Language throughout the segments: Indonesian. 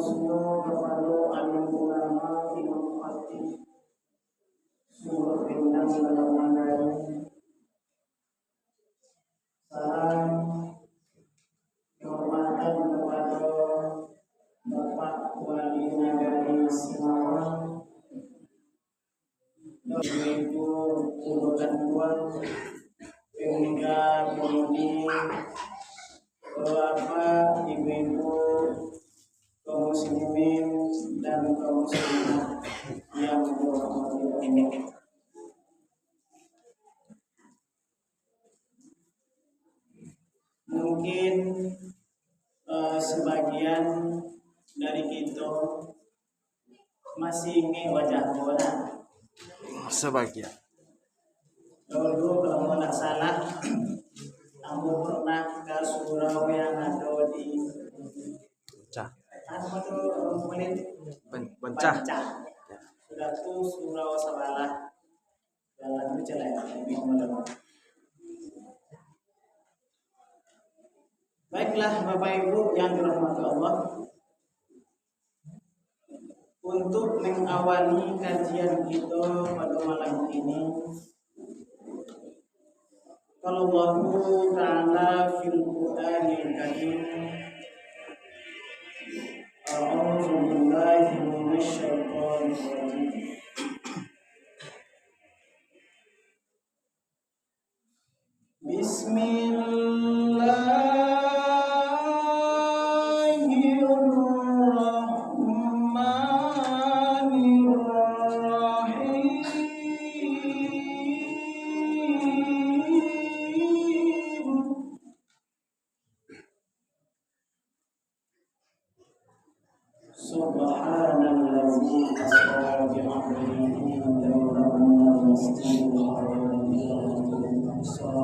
Semua kepada alim ulama imam khatib sumber bintang dalam mandari. Salam kehormatan kepada Bapak Wali Negari Simalungun, Ibu Urutan Tuan, Pemda Pemudi, Bapak Ibu kaum muslimin dan kaum muslimat yang dirahmati Allah. Mungkin sebagian dari kita masih ingin wajah bola. Sebagian. Dulu kalau tidak salah, kamu pernah ke surau yang ada di Bencah. Sudah tuh surau Sabalah dalam jalan. Baiklah Bapak Ibu yang dirahmati Allah, untuk mengawali kajian kita pada malam ini, kalau Allah Ta'ala fil Qur'anil Karim, a'udzu billahi minasyaitonir rajim. Subhanallazi asra bi 'abdihi laylan minal masjidil haram ila masjidil aqsa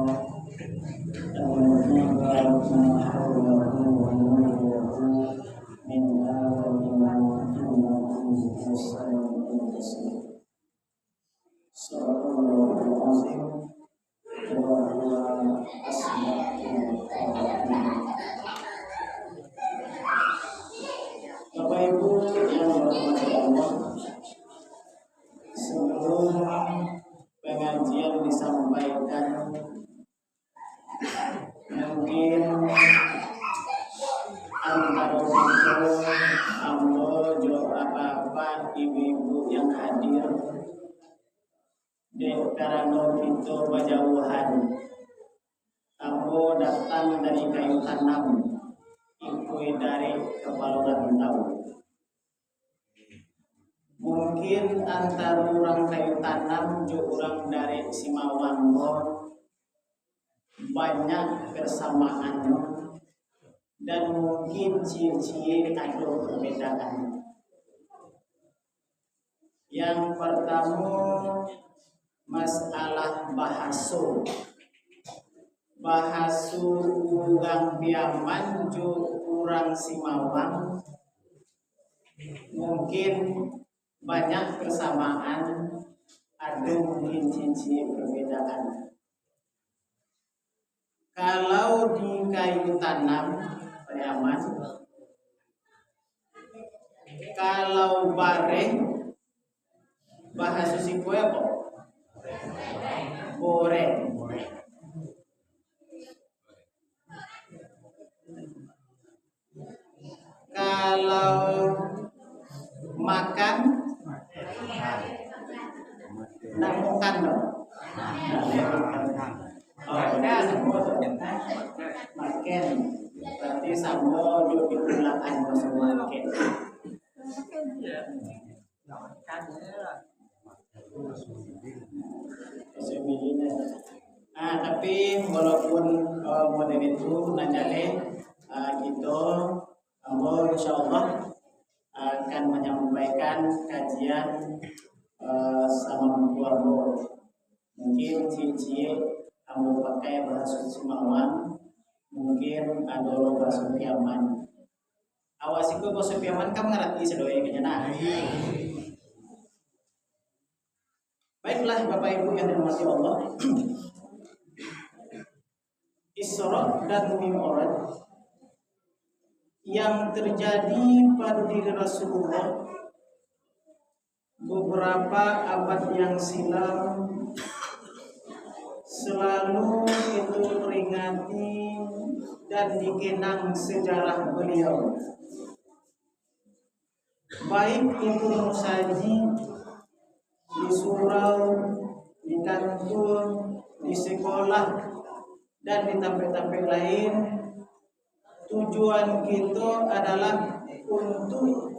alladzi barakna hawlahu wa nurihi min ayatihi innahu samii'un basir. Sallallahu azim wa huwa asmaul husna. Bapak Ibu yang dirahmati Allah, sebelum pengajian disampaikan, mungkin antara kita ambo apa-apa ibu-ibu yang hadir di karena kita berjauhan, ambo datang dari kayu tanam, ikut dari kepala rantau. Mungkin antara orang kayu tanam juga orang dari Simalungun banyak persamaannya dan mungkin ciri-ciri ada perbedaan. Yang pertama, masalah bahasa orang Biaman juga orang Simalungun mungkin banyak persamaan, ada mungkin ciri perbedaan. Kalau di kayu tanam Biaman, kalau bareng bahasa siku apa? Boreng. Kalau makan namukan dong. Makan berarti sama juga digunakan bahasa makan. Tapi walaupun model itu nanjale kita insya Allah akan menyampaikan kajian sama keluarga. Mungkin cici kamu pakai bahasa Simalungun, mungkin ada bahasa Biaman. Awasiku bahasa Biaman kamu ngerti sedoyo kenyana. Baiklah Bapak Ibu yang dirahmati Allah. Isra dan Mi'raj yang terjadi pada diri Rasulullah beberapa abad yang silam selalu itu peringati dan dikenang sejarah beliau, baik itu musaji di surau, di kantor, di sekolah, dan di tempat-tempat lain. Tujuan kita adalah untuk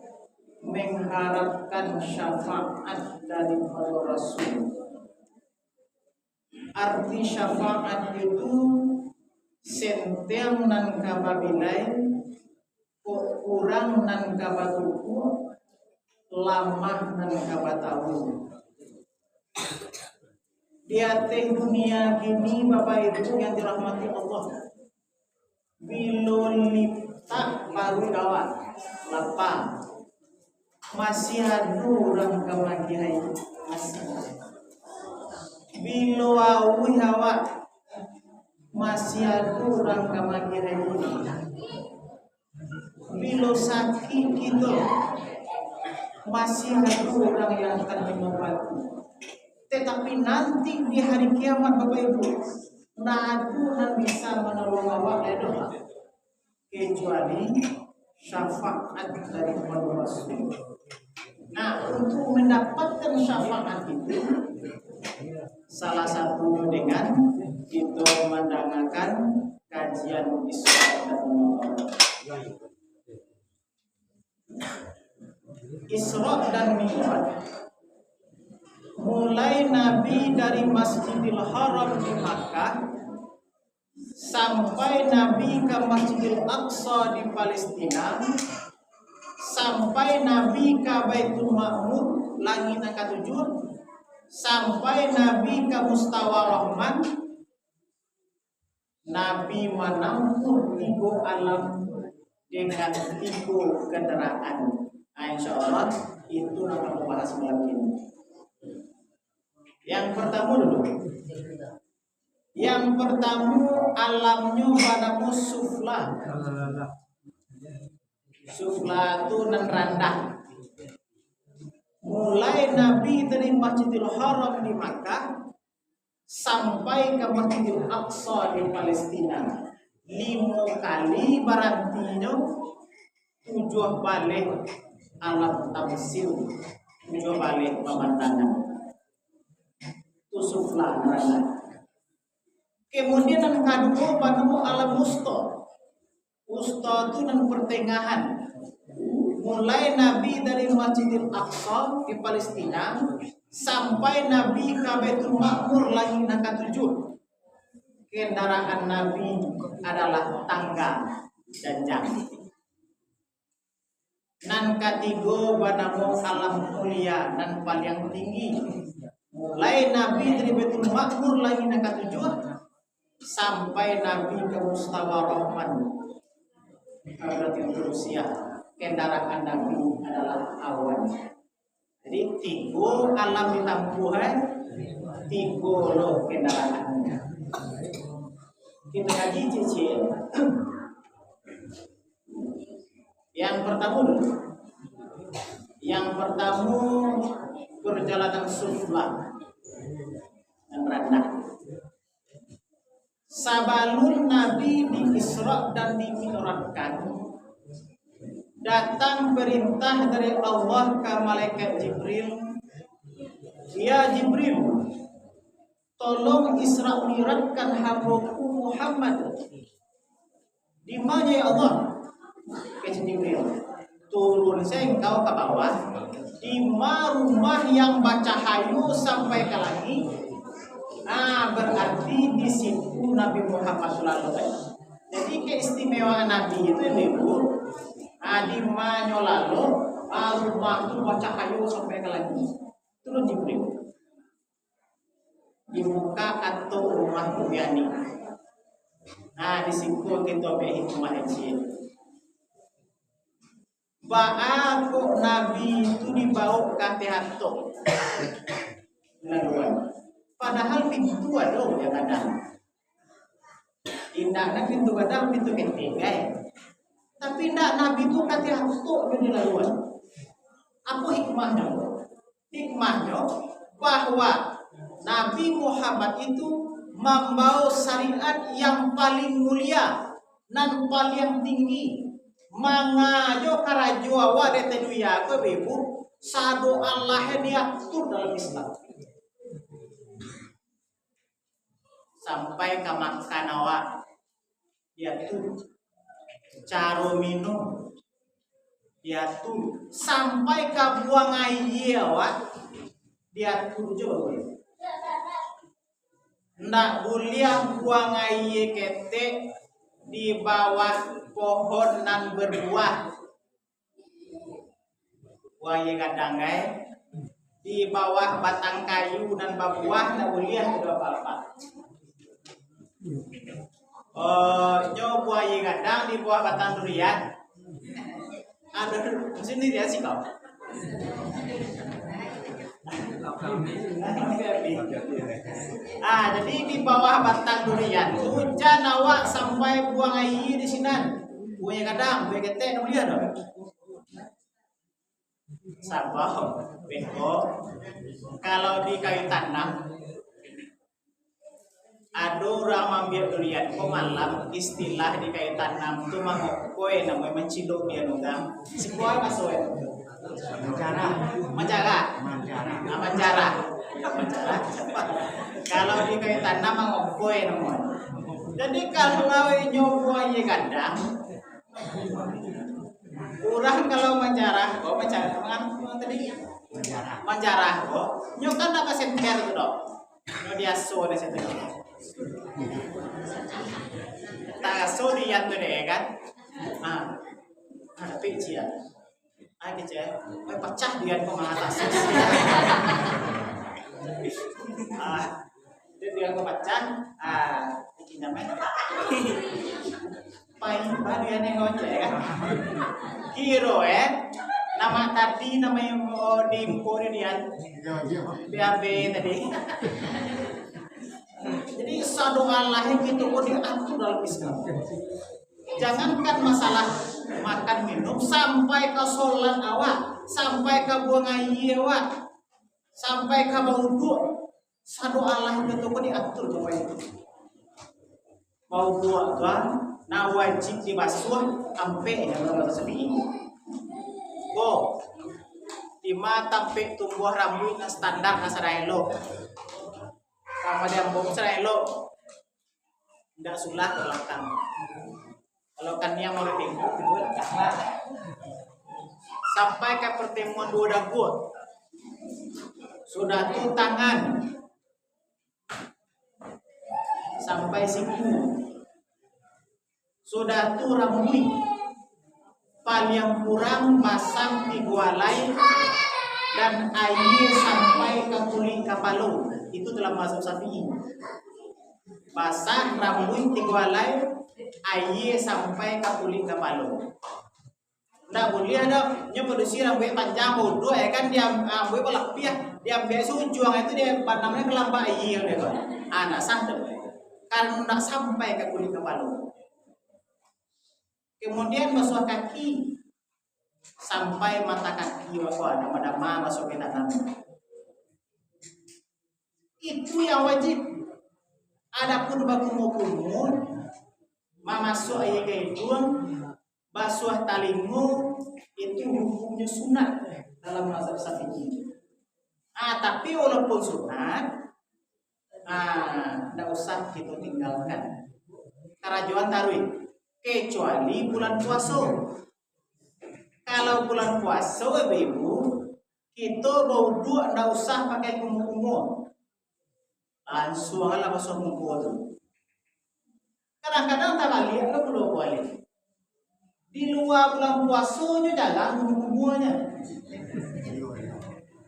mengharapkan syafaat dari para Rasul. Arti syafaat itu sentiang nan kababilai, kurang nan kabatuku, lamah nan kabatahu. Di atas dunia gini Bapak Ibu yang dirahmati Allah, bilolita baru kawan lapang masih ada orang kemagian masih biloawi hawa masih ada orang kemagian bilo sakit gitu masih ada orang yang akan mengobati. Tetapi nanti di hari kiamat Bapak Ibu, nadu yang bisa menolong awak doa kecuali syafaat dari Rasul. Nah, untuk mendapatkan syafaat itu salah satu dengan kita mendengarkan kajian Isra dan Mi'raj. Isra dan Mi'raj mulai Nabi dari Masjidil Haram di Makkah sampai Nabi ke Masjidil Aqsa di Palestina, sampai Nabi ke Baitul Ma'mur langit yang ke-7, sampai Nabi ke Mustawa Rahman. Nabi menampung 3 alam dengan 3 kendaraan. Nah, insya Allah itu akan membahas malam ini. Yang pertama dulu. Yang pertama alamnya padamu sufla. Sufla itu nan rendah. Mulai Nabi dari Masjidil Haram di Makkah sampai ke Masjidil Aqsa di Palestina. 5 kali berantinya 7 balik alam tamsil, 7 balik pemandangan. Sufla neraka. Kemudian yang kedua padamu alam wusta. Wusta itu yang pertengahan. Mulai Nabi dari Masjidil Aqsa di Palestina sampai Nabi ke Baitul Ma'mur langit yang ke-7. Kendaraan Nabi adalah tangga dan jam. Nan ketiga padamu alam mulia dan paling tinggi. Mulai Nabi dari Baitul Ma'mur lagi yang ke-7 sampai Nabi ke Mustawa Rahman. Berarti Rusia. Kendaraan Nabi adalah awan. Jadi 3 alam ditampuhan, 3 loh kendaraannya. Kita kaji cicil. Yang pertama dulu. Yang pertama perjalanan sufla dan rendah. Sabalun Nabi di Isra dan di Mi'rajkan, datang perintah dari Allah ke malaikat Jibril, ya Jibril, tolong Isra Mi'rajkan hambaku Muhammad. Di mana ya Allah? Ke Jibril, turun saya engkau ke bawah, di rumah yang baca hayu sampai ke langit. Berarti di situ Nabi Muhammad SAW. Jadi keistimewaan Nabi itu ibu, di mana lalu rumah itu baca hayu sampai ke langit. Turun Jibril di muka atau rumah Bubiani. Di situ kita berhikmah kecil. Kok Nabi itu dibawa ke tehato. Kedua. Padahal pintu ada ya kadang. Indahnya pintu kadang pintu ketiga. Tapi ndak Nabi itu kata aku di laluan. Apa hikmahnya? Hikmahnya bahwa Nabi Muhammad itu membawa syariat yang paling mulia dan paling tinggi. Mangajo karajo wa de teduya ko bebu sado Allah diatur dalam Islam. Sampai ke makanawa diatur cara minum diatur sampai ke buang air diatur juga. Ndak boleh buang air kete di bawah pohon nan berbuah. Buang air kadang di bawah batang kayu dan berbuah ndak boleh ada apa-apa. Buang air kadang di bawah batang durian. Ada sini dia sih kau. Jadi di bawah batang durian hujan awak sampai buang air di sini. Buang kadang, buang ketek, boleh ada. Sabah, beko. Kalau di kayu tanam, ada orang ambil durian. Kok malam istilah di kayu tanam tu mangkoi namanya menciduk dia nunggang. Si koi masuk. Menjara. Kalau di kayu tanam mangkoi namanya. Jadi kalau nyoba ye kadang kurang kalau menjarah kok tadi menjarah kok nyokan apa senter itu dok nyo dia so di situ tak so dia tuh deh kan tapi cia cia pecah dia ke atas dia ke pecah ini namanya paling dia nengok kan hero nama tadi namanya di impor dia BAB tadi. Jadi sadu Allah itu diatur dalam Islam. Jangankan masalah makan minum sampai ke sholat awak, sampai ke buang air awak, sampai ke wudu, sadu Allah itu diatur coba. Mau buat nah wajib dibasuh sampai yang bahasa sepi. Lima sampai tumbuh rambut na standar na sarailo. Sama dia bom sarailo. Tidak sulah ke belakang. Kalau kan dia mau tinggal sampai ke pertemuan dua dagu. Sudah tuh tangan sampai siku. Sudah tuh rambut paling kurang pasang 3 helai dan air sampai ke kulit kepala. Itu dalam mazhab Syafi'i. Pasang rambut 3 helai, air sampai ke kulit kepala. Nggak boleh ada nyeproduksi rambut panjang bodoh kan dia rambut pelapis dia ambil sujuang itu dia namanya kelamba air dia kan. Nggak sah tuh. Karena nggak sampai ke kulit kepala. Kemudian basuh kaki sampai mata kaki dama masuk ke tanam. Itu yang wajib. Adapun bakumur masuk air hidung, basuh talingu itu hukumnya sunat dalam mazhab Syafi'i. Tapi walaupun sunat, tidak usah kita tinggalkan. Karajuan taruh. Kecuali bulan puasa. Kalau bulan puasa ibu kita bau dua ndak usah pakai kumur-kumur. Langsung lah basuh kumur tu. Kadang-kadang tak balik ke belum balik. Di luar bulan puasanya jalan kumur-kumurnya.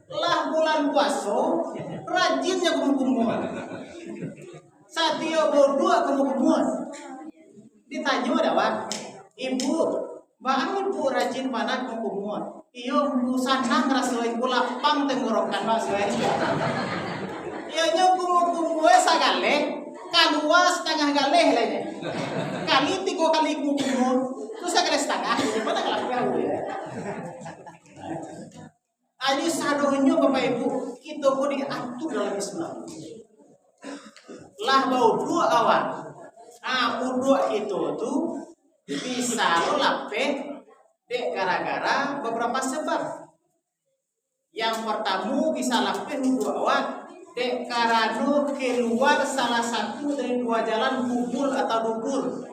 Lah bulan puasa rajinnya kumur-kumur. Satyo bau dua kumur-kumur. Ditanya ada Pak, Ibu, bang Ibu rajin mana kumur? Iyo, Bu sana ngerasa ibu lapang tenggorokan Pak saya. Nyonya kumu sagale, kalua setengah gale lainnya. Kali 3 kali kumu, terus sagale setengah. Mana kalau kau ya? Adi sadonya Bapak Ibu, kita pun diatur dalam Islam. Lah bau 2 awal. Udua itu tuh bisa lo lape dek gara-gara beberapa sebab. Yang pertama bisa lape udua awal dek karena keluar salah satu dari 2 jalan kubur atau dubur.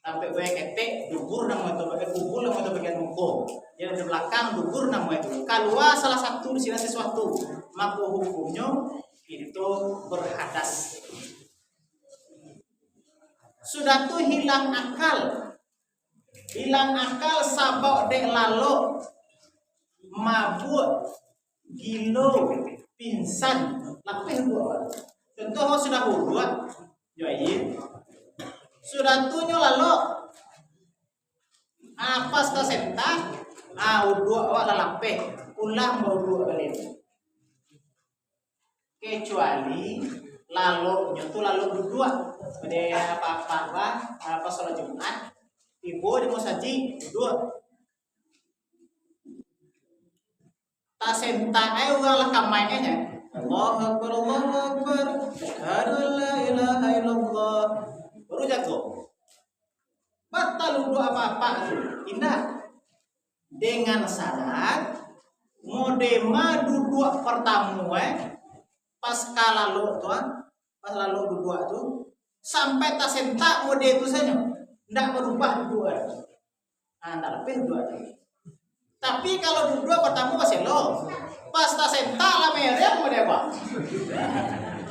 Sampai gue ketek dubur nama itu bagian kubur nama itu bagian muka. Yang di belakang dubur nama itu. Keluar salah satu di sini sesuatu, maka hukumnya itu berhadas. Sudah tuh hilang akal sabok dek lalu mabuk gilo pingsan lapih gua contoh sudah buat jadi sudah tuh lalu pas ta senta udua awak lapih ulang mau 2 kali kecuali lalu nyentuh lalu berdua pada apa sholat Jumat ibu di musaji 2 tasenta ulah kamainya Allahu Akbar la ilaha illallah baru jatuh batal udah apa-apa indah dengan syarat mode madu 2 pertama pas lalu dua tuh sampai tasenta mode itu saja tidak berubah 2 tak lebih 2 tapi kalau 2 pertama masih lo pas tasenta lah merah mode apa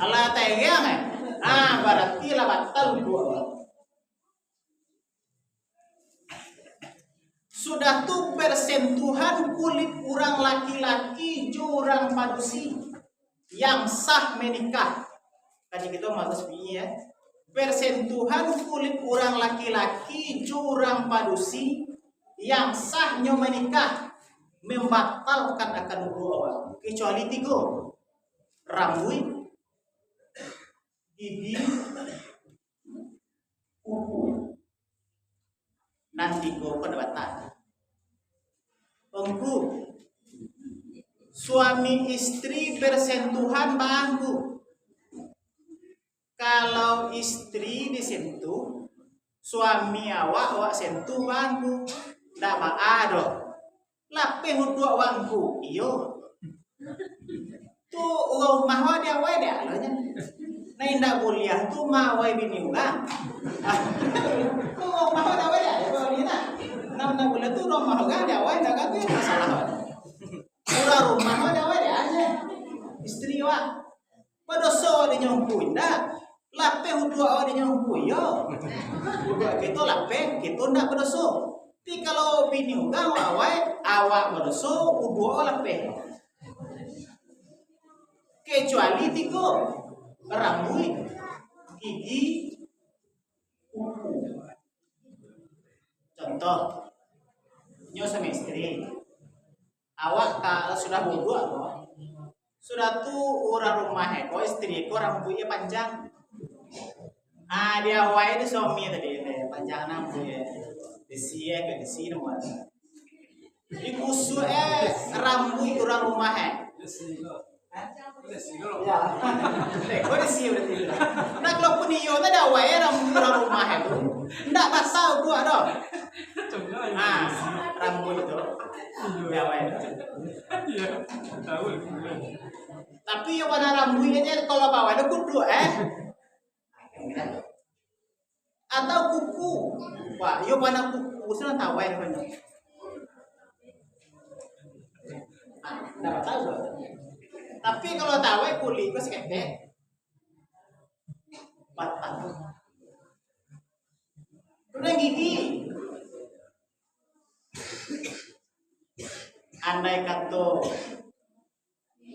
ala tayang berarti lah batal 2 sudah tuh persentuhan kulit orang laki-laki jurang padusi yang sah menikah. Tadi kita masuk ya. Persentuhan kulit orang laki-laki jurang padusi yang sahnya menikah membatalkan akan wudu awal kecuali 3 rambut, gigi, kuku. Nanti go pendapatan. Engku suami istri bersentuhan bangku. Kalau istri disentuh, suami awak sentuh bangku. Ndak ada. Lape hudu wangku. Iyo. Tu rumah dia wae dia alonya. Nah indah kuliah tu mawai bini ulang. Tu rumah dia wae dia. Nah kuliah tu rumah dia wae dah kata masalah. Ura rumah ada wae aja. Istri wa. Padoso di nyongku indah. Lape hudu awak di nyongku yo. Hudu kita lape kita ndak padoso. Tapi kalau bini uga awak padoso hudu awak lape. Kecuali 3 rambut, gigi, kuku. Contoh, nyo sama istri. Awak kalau sudah bodoh sudah tuh orang rumahnya kok istri kok rambutnya panjang dia wae itu suami tadi panjang rambutnya di sini mana di kusuk rambut orang rumahnya ya kok di sini berarti nah kalau pun iyo ada wae rambut orang rumahnya itu ndak basah 2 dong rambut itu ya wae. Iya, tahu. Tapi yang pada rambutnya aja kalau bawa ada kudu atau kuku. Wah, yo pada kuku sudah tahu ya banyak. Dapat tahu. Tapi kalau tahu kulit itu sekete. Batang. Udah gigi. Andai kata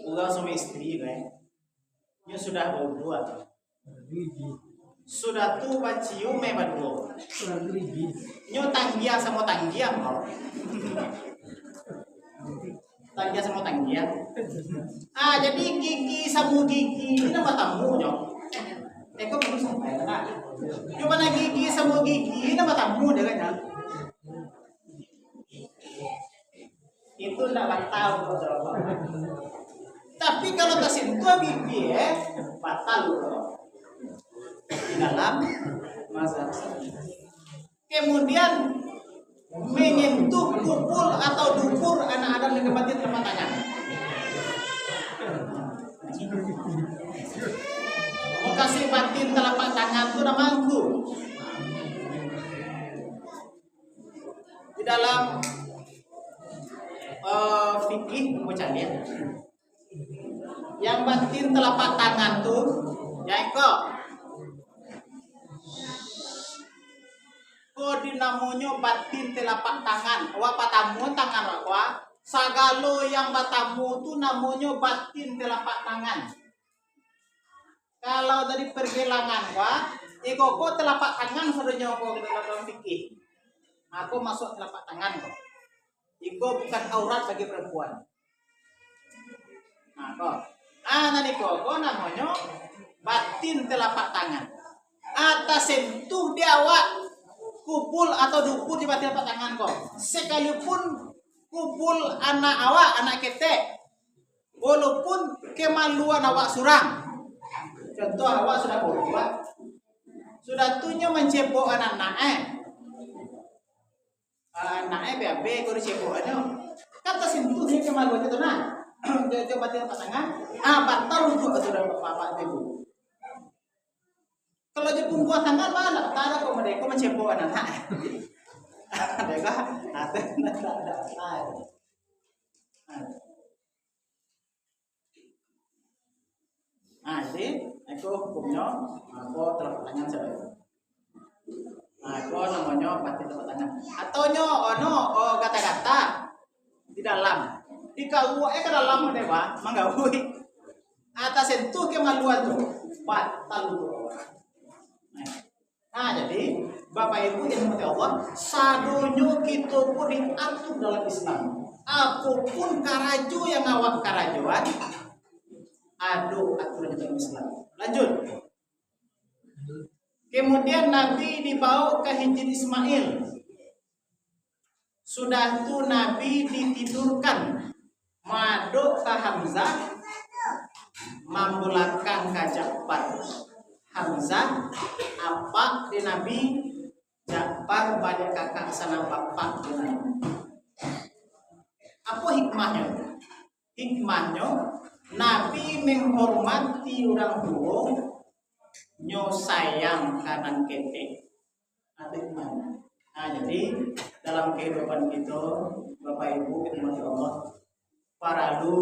ulang sama istri nya sudah berdua sudah tuh bacium berdua nyo tanggiang sama tanggiang kok Tanggia sama tanggia. Jadi gigi sama gigi ini nama tamu nyok. Kok belum sampai kan? Cuma gigi sama gigi ini nama tamu deh kan? Itu tidak tahu. Tapi kalau tersentuh gigi batal loh. Di dalam mazhab. Kemudian menyentuh kupul atau dubur anak Adam dengan batin telapak tangan. Mau kasih batin telapak tangan itu namanya di dalam fikih bacanya. Yang batin telapak tangan tuh ya kok dinamanya batin telapak tangan. Wa patamu tangan wa. Sagalo yang batamu tu namanya batin telapak tangan. Kalau dari pergelangan wa, kok telapak tangan sebenarnya kok dalam fikih. Aku masuk telapak tangan kok. Iko bukan aurat bagi perempuan. Nanti kok namanya batin telapak tangan. Atas sentuh di awak kupul atau dubur di batin telapak tangan kok. Sekalipun kupul anak awak, anak ketek, walaupun kemaluan awak surang. Contoh awak sudah berubah, sudah tunya mencepok anak-anak. Anaknya BAB kau dicepok aja. Kata sentuh ni kemaluan itu nah. Coba batin telapak tangan. Batal untuk sudah bapak ibu. Kalau dia punggung tangan mana? Tak ada kok mereka mencepok anak. Mereka ada. Jadi aku hukumnya aku telapak tangan saja. Aku namanya batin telapak tangan. Atau kata-kata di dalam. Di kau ke dalam dewa manggaui. Atas sentuh kemaluan tu batal tu. Jadi Bapak Ibu yang dirahmati Allah, sadonyo kita pun diatur dalam Islam. Apapun karaju yang awak karajuan, aduh aturan dalam Islam. Lanjut. Kemudian Nabi dibawa ke Hijri Ismail. Sudah tu Nabi ditidurkan, maduk ke Hamzah, mambulakan ke Ja'far. Hamzah apa di Nabi, Ja'far pada kakak sana bapak di Nabi. Apa hikmahnya? Hikmahnya Nabi menghormati orang tua, nyo sayang kanan ketek. Ada hikmahnya. Jadi dalam kehidupan kita, Bapak Ibu kita mati Allah, paralu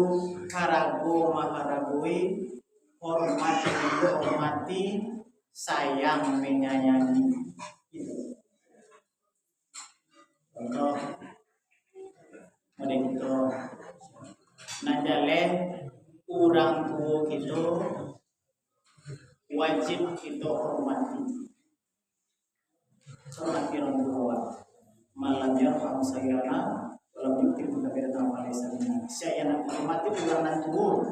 harago maharagoi, hormati, sayang menyayangi. Contoh, model itu, najale orang tua kita wajib kita hormati. Hormati orang tua. Malam yarham sayyana walau yuktir kabiratan walisan. Saya nak hormati orang tua.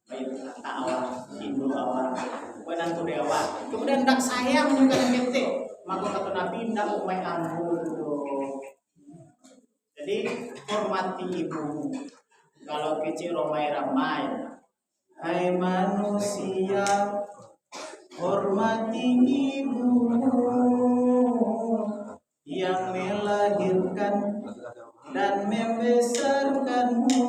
Baik kakak awak, ibu awak, nantu dewa. Kemudian tak sayang juga dengan kita. Maka kata Nabi tidak umai ampun. Jadi hormati ibu. Kalau kecil ramai. Hai manusia, hormati ibumu yang melahirkan dan membesarkanmu.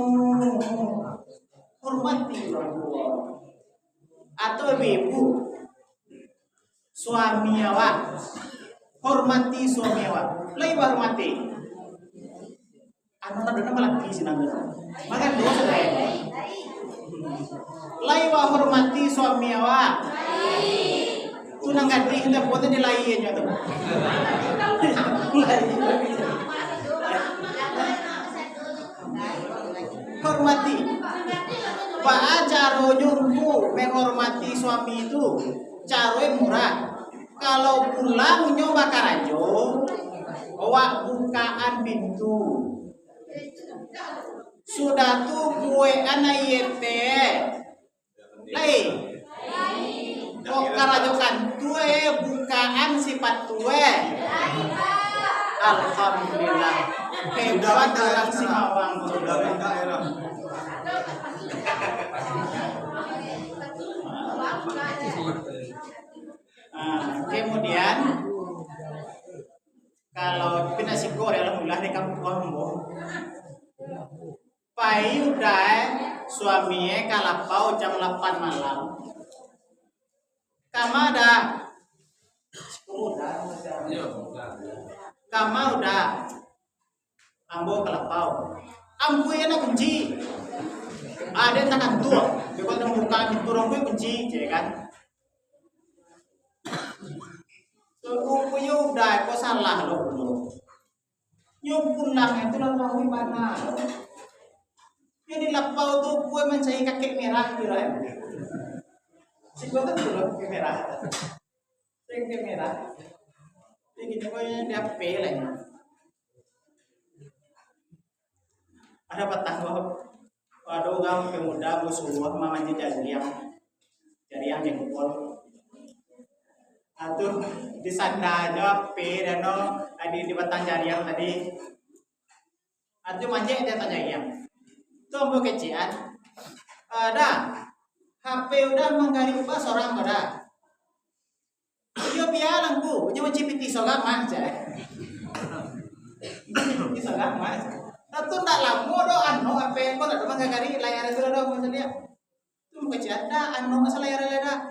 Hormati orang tua. Atau ibu, suami awak, hormati suami awak. Lebih hormati. Anak ada nama lagi sih namanya. Maka dua saya. Laiwa hormati suami awak. Tunang gading kita buatnya dilayan ya tuh. Hormati. Pak caro nyurku menghormati suami itu caro murah. Kalau pulang nyoba karajo, awak bukaan pintu. Sudah tu kue anayete. Lai. Kok karajokan tue bukaan sifat tue. Alhamdulillah. Hebat orang Simawang. Kemudian kalau pinasi goreng alhamdulillah di kampung kamu. Pai udah suaminya kalapau jam 8 malam. Kama ada 10 dah. Kama udah ambo kalapau. Ambo yana kunci. Ada tangan tua. Kalau buka turun gue kunci, ya kan? Punya udah kok salah loh. Yung pulang itu lalu mana? Jadi lapau tuh gue mencari kakek merah kira ya. Si gue kan dulu kakek merah. Kakek merah. Jadi gue dia peleng. Ada petang gue. Waduh kamu pemuda musuh mamanya jadi yang jengkol. Atuh di sana jawab P dan no tadi di batang jariang tadi. Atuh manja dia tanya yang. Tunggu kecian. Ada HP udah menggari pas orang ada. Dia pialang ku, dia mencipiti sogang manja. Di sogang manja. Atuh tak lama do anu HP kau ada menggari layar itu ada macam dia. Tunggu kecian dah anu asal layar ada.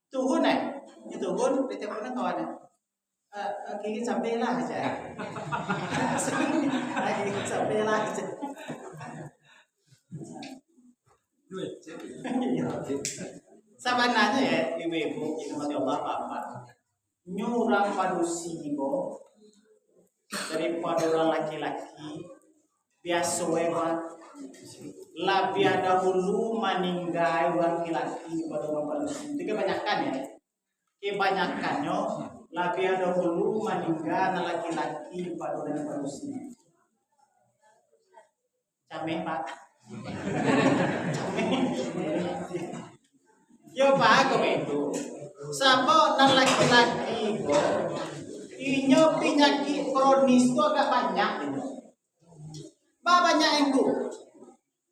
Tuhun itu pun di teleponnya kawan kiki sampai lah aja kiki sampai lah aja sabananya ya ibu-ibu itu mati Allah apa nyurang padusigo daripada orang laki-laki biasa emang lebih dahulu meninggal orang laki-laki pada orang padusi itu kebanyakan ya. Kebanyakannya lebih dahulu meninggal laki-laki pada orang manusia. Cameh pak. Cameh. Yo pak kau itu. Sabo nan laki-laki itu, inyo penyakit kronis itu agak banyak itu. Banyak yang tu.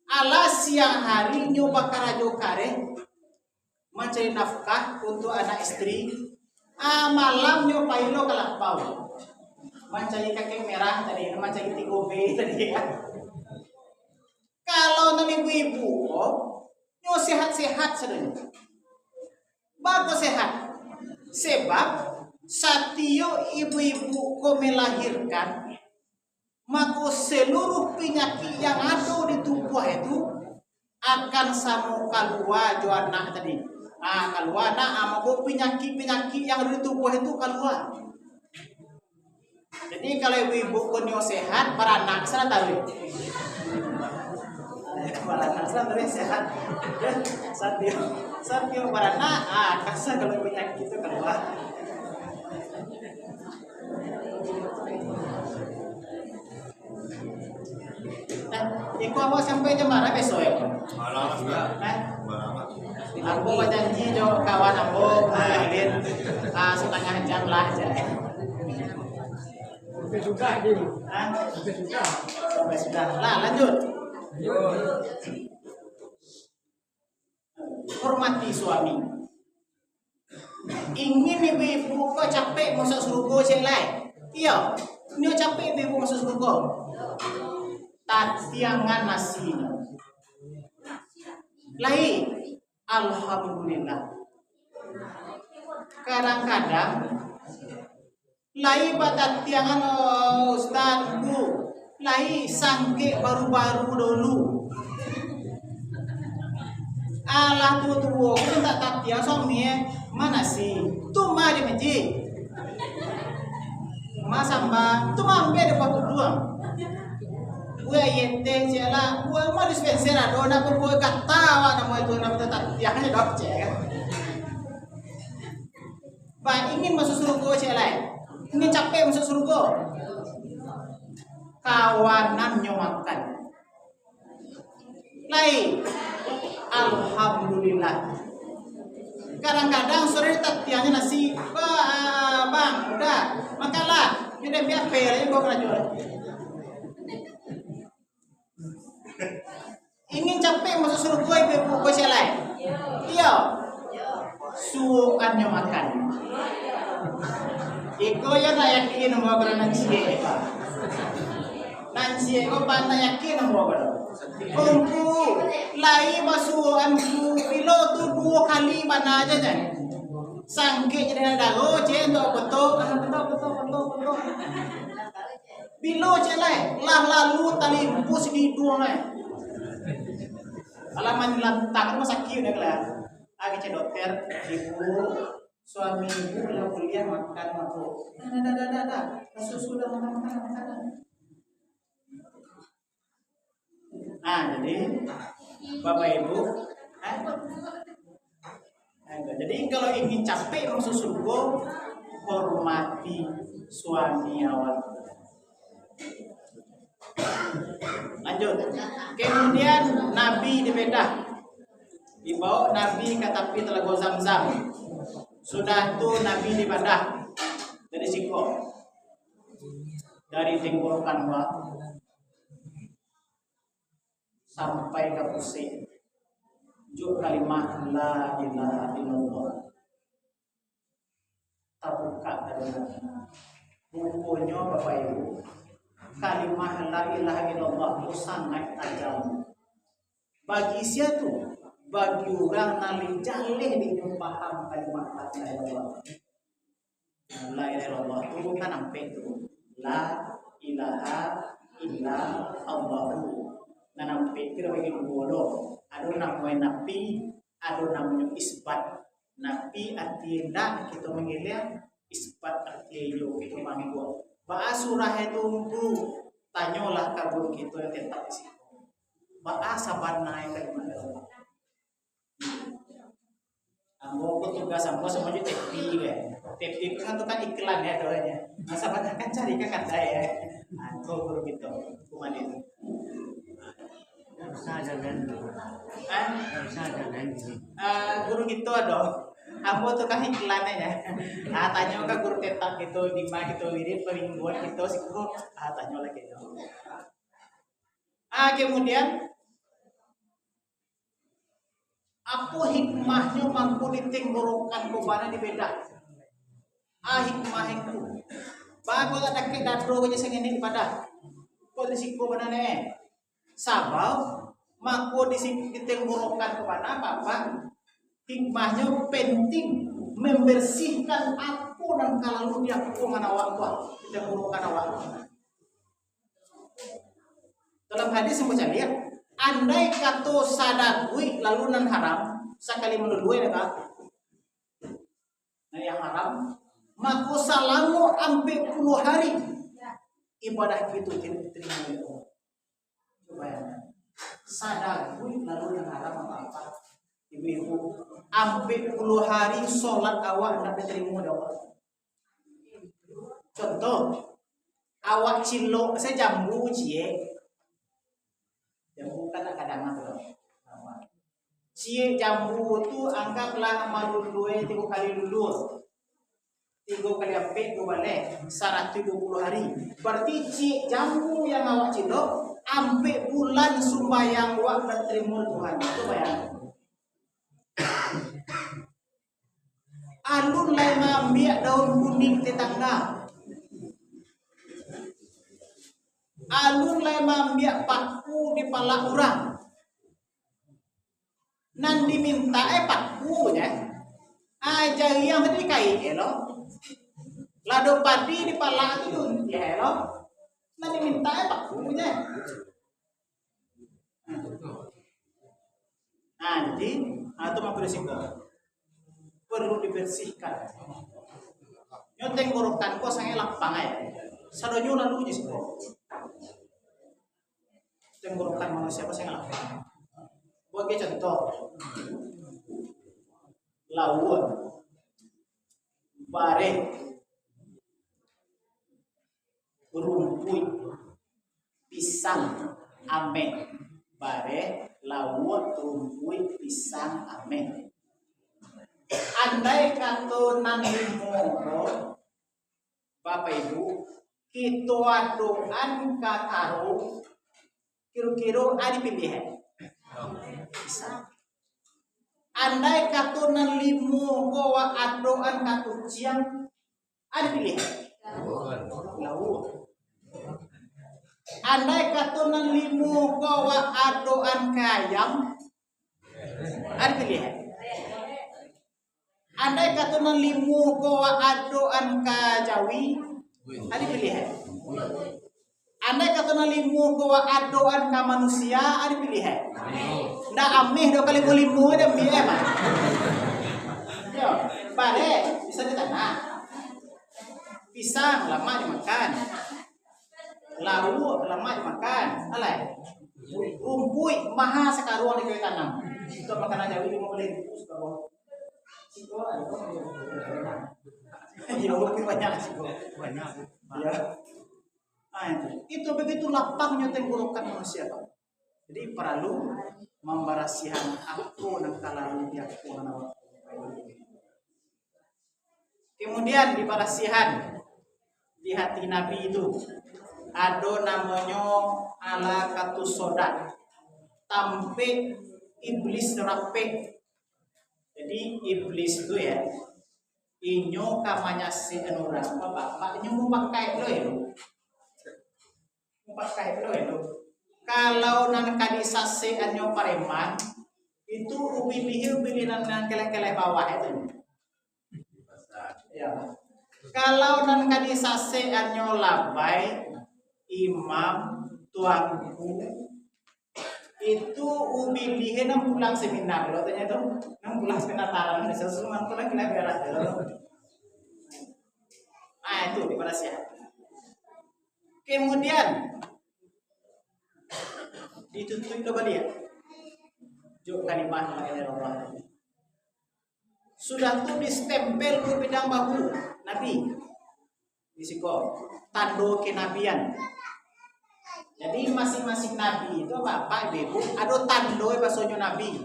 Alas siang hari nyoba karajo kare. Mencari nafkah untuk anak istri. Malam nyobain lo kalapau. Mencari kakek merah tadi, mencari 3B tadi ya. Kalau nanti ibu-ibu, nyo sehat-sehat sedang. Bagus sehat. Sebab satio ibu-ibu ko melahirkan, maka seluruh penyakit yang ada di tubuh itu akan sama keluar jo anak tadi. Keluar nak amabo penyakit yang ada di tubuh itu keluar. Jadi kalau ibu-ibu punya sehat, beranak sana tahu. Beranak sana tahu sehat. Satio beranak, kasar kalau penyakit itu keluar. Iku apa sampai jam berapa besok ya? Malam sudah. Aku berjanji jo kawan aku Aidin setengah jam lah aja. Sampai sudah ini. Sampai sudah. Lah lanjut. Hormati suami. Ingin ibu-ibu kok capek masuk surga selai. Iya, ini capek ibu masuk surga. Tatiangan nasi. Lain. Alhamdulillah. Kadang-kadang lai batat tiangan Ustaz Bu, lai sangke baru-baru dulu. Allah tua-tua kita tak tatiang suami mana sih? Tu mah di masjid. Mas samba, tu mah ambil dapat doang. Gue yente cila, gue mau dispenser ada, nak gue kata awak nama itu nama tetap tiangnya dok cek. Bah ingin masuk surga cila, ingin capek masuk surga. Kawanan nyomakan, Lain. Alhamdulillah. Kadang-kadang sore tatiannya nasi, bang, udah makanlah. Ini biar pere gua kena jual. Ingin capek masuk surga ibu gue selai. Iya. Sukannya makan. Iko ya tak yakin mau kerana cie. Nanti iko pantai yakin mau kerana. Umpu lai masuk ampu pilo tu 2 kali mana aja jan. Sangke jadi dago cie tu betul. Pilo cie lai lalu tali bus di 2 lai. Alaman lantak rumah sakit dah kelar. Agi dokter, ibu, suami ibu yang kuliah makan mabuk. Dah. Susu dah makan. Jadi Bapak Ibu, jadi kalau ingin capek masuk surga, hormati suami awak. Lanjut. Kemudian Nabi dibedah. Dibawa Nabi ke tepi Telaga Zamzam. Sudah itu Nabi dibedah dari siko, dari tenggorokan sampai ke pusing. Juk kalimat la ilaha illallah. Terbuka dari bukunya Bapak Ibu. Kalimat la ilaha illallah itu sangat tajam. Bagi siapa? Bagi orang nali jaleh di paham kalimat la ilaha illallah. La ilaha illallah itu bukan sampai itu. La ilaha illallah. Nanam pikir bagi bodoh. Ada namanya nabi, ada namanya isbat. Nabi artinya kita mengilir, isbat artinya yo itu manggo. Bahas surah itu tanyalah kabur kita yang tetap di situ. Bahas sabar naik kalimat Allah. Ambo tugas ambo semuanya tepi ya. Tepi kan itu kan iklan ya doanya. Masa banyak kan cari kan saya. Aku guru gitu. Kuman itu. Guru gitu ada. Aku tuh kan iklannya ya. Tanya ke guru tetap gitu di mana gitu wirid pemingguan gitu sih guru. Tanya lagi gitu. Kemudian apa hikmahnya mampu ditenggorokan kebana di beda. Hikmah itu. Bagus ada ke dadro aja sengene pada. Posisi ko mana nih? Sabau mampu ditenggorokan kebana apa? Hikmahnya penting membersihkan aku dan kalau dia kuman awak ditenggorokan awak. Dalam hadis yang baca lihat, andai kata sadagui lalu nan haram sekali menurut ya nah yang haram maka salamu ampe 10 hari ibadah itu diterima oleh Allah. Coba ya, sadagui lalu nan haram apa ibu-ibu ampe 10 hari sholat awak tidak diterima oleh Allah. Contoh awak cilok saya jambu cie jambu kan kadang tuh. Cie jambu itu anggaplah amal dulu 3 kali dulu. 3 kali ampe 2 balik 120 hari. Berarti cie jambu yang awak cilok ampe bulan sembahyang awak dan terima Tuhan. Itu bayang. Alun lai ngambil daun kuning tetangga. Alun lai ngambil paku di pala orang. Nan diminta paku ya. Aja yang tadi kai elo. Lado padi di pala itu ya elo. Nan diminta paku ya. Jadi itu mau bersihkan. Perlu dibersihkan. Yo tenggorokan ko sange lapang ya. Sadonyo lalu jis ko. Tenggorokan manusia ko sange lapang. Bagi contoh, lawon, bare, rumpuy, pisang, ame, bare, lawuh tumpui pisang ame. Andai katunan limo Bapak Ibu kita doan kakaru kira-kira ada pilihan pisang. Andai katunan limo kowa adoan katuciang ada pilihan lawuh. Andai katunan limo kowa adoan kayam ada pilihan. Andai katunan limo kowa adoan kajawi ada pilihan. Andai katunan limo kowa adoan ka manusia ada pilihan. Ndak ameh do kali limo ada mie mah. Yo, bare bisa ditanam. Pisang lama dimakan. Lawu lama dimakan. Alai. Rumpui maha sekaruan di tanam. Itu makanan Jawi limo beli suka bawa. Siko ada kok. Ya lebih banyak siko. Banyak. Ya. Itu begitu lapangnya tenggorokan manusia, Pak. Jadi perlu memberasihan aku dan kalalu dia aku. Kemudian diberasihan di hati Nabi itu ada namanya ala katus soda tampe iblis rape. Jadi iblis itu ya inyo kamanya si orang bapak inyo mau pakai lo ya pakai lo ya kalau nan kadisase anyo pareman itu ubi nan kelek bawah itu ya kalau nan kadisase anyo labai imam tuanku itu ubi lihe nang pulang seminar lo tanya itu nang pulang seminar taran sesuatu mantu lagi lah berat lo itu diberasihan. Kemudian ditutup coba lihat juk kalimat Allah sudah tuh distempel ke bidang bahu Nabi disiko tando kenabian. Jadi masing-masing nabi itu bapak ibu ada tando bahasanya nabi.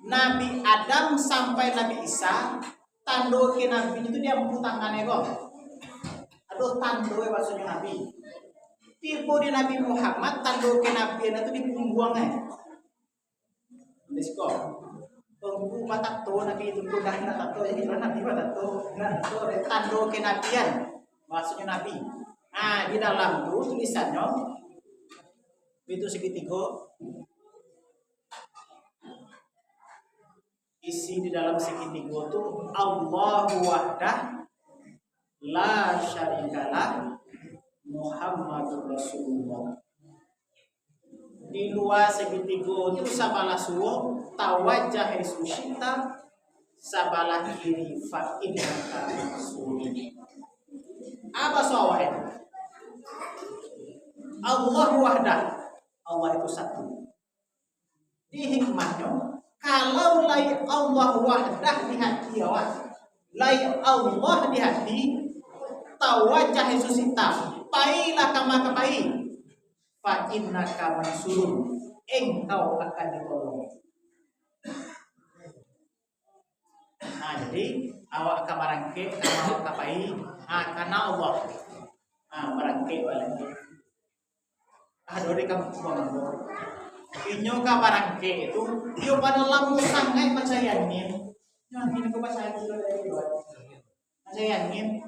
Nabi Adam sampai Nabi Isa tando ke nabi itu dia buka tangannya kok. Ada tando bahasanya nabi. Tipu di Nabi Muhammad tando ke nabi itu di punggungnya. Disko. Tunggu patato nabi itu kuda tato jadi nabi patato. Nah, itu tando ke nabian bahasanya nabi. Nah, di dalam itu tulisannya itu segitiga isi di dalam segitiga itu Allahu wahdah la syarikalah Muhammadur Rasulullah. Di luar segitiga itu sabalah suwo tawajjah sushita sabalah kiri fa innaka rasulullah. Apa soalnya? Allahu wahdah. Allah itu satu. Di hikmahnya, kalau lai Allah wahdah di hati awak, lai Allah di hati, tawajjah susita, pailah kama kapai, fa innaka mansurun, engkau akan ditolong. Nah jadi awak kamarangke, awak kapai, karena Allah, barangke walangke. Adore kamu buang inyo ka barangke itu iyo pada lamu sangai percayanya ini ko percaya dulu dari luar percayanya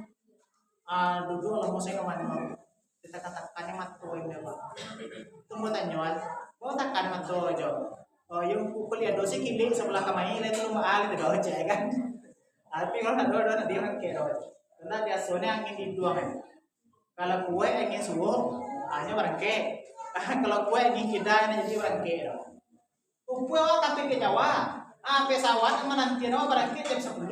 dulu lamu saya kemana mau kita katakannya matu ini apa tunggu tanyaan kau takkan matu aja yung kuliah dosi kili sebelah kamai itu rumah itu doa aja kan tapi kalau ada doa nanti kan kero karena biasanya angin di dua kan kalau kue angin suwo hanya barangke kalau kue ini kita ini jadi orang kira. Kue tapi ke Jawa, pesawat menanti nawa berangkat jam 10.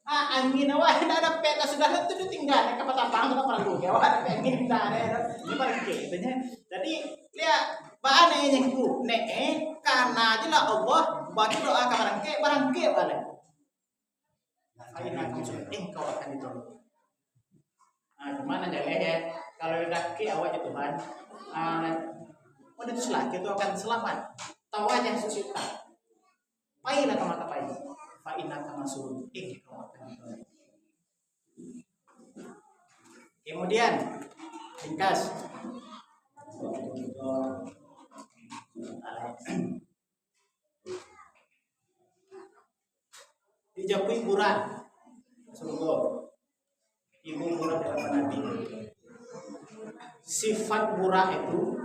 Angin nawa ada peta sudah itu tinggal ke Patapang atau perlu ya ada angin ada di berangkat. Jadi lihat bahan yang ku karena aja lah Allah bagi doa ke berangkat balik. Akhirnya kamu sudah kau akan ditolong. Gimana jalan kalau daki awak Tuhan. Itu selaki itu akan selamat. tahu aja susita. Pailah kamata pai. Faina kamasul ik. Kemudian ringkas. Dijapui buran. Surga. Ibu buran dalam Nabi. Sifat burak itu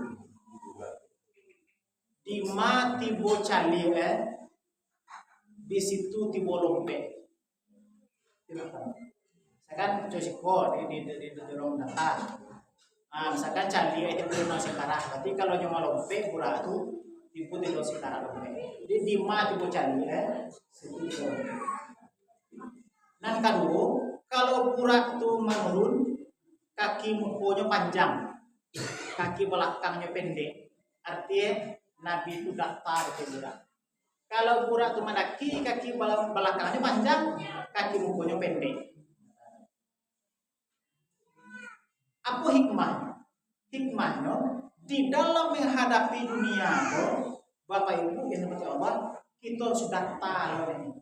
Dima tibo cali di situ tibo lompe. Misalkan cosiko di dorong data. Misalkan cali itu belum sekarang. Berarti kalau cuma lompe burak itu tibo tibo sekarang lompe. Jadi Dima tibo cali situ tibo. Nan kedua, kalau burak itu menurun, kaki mukonya panjang, kaki belakangnya pendek. Artinya Nabi itu datar ke burak. Kalau burak itu mendaki, kaki belakangnya panjang, kaki mukonya pendek. Apa hikmahnya? Hikmahnya di dalam menghadapi dunia, Bapak Ibu yang seperti Allah, kita sudah tahu.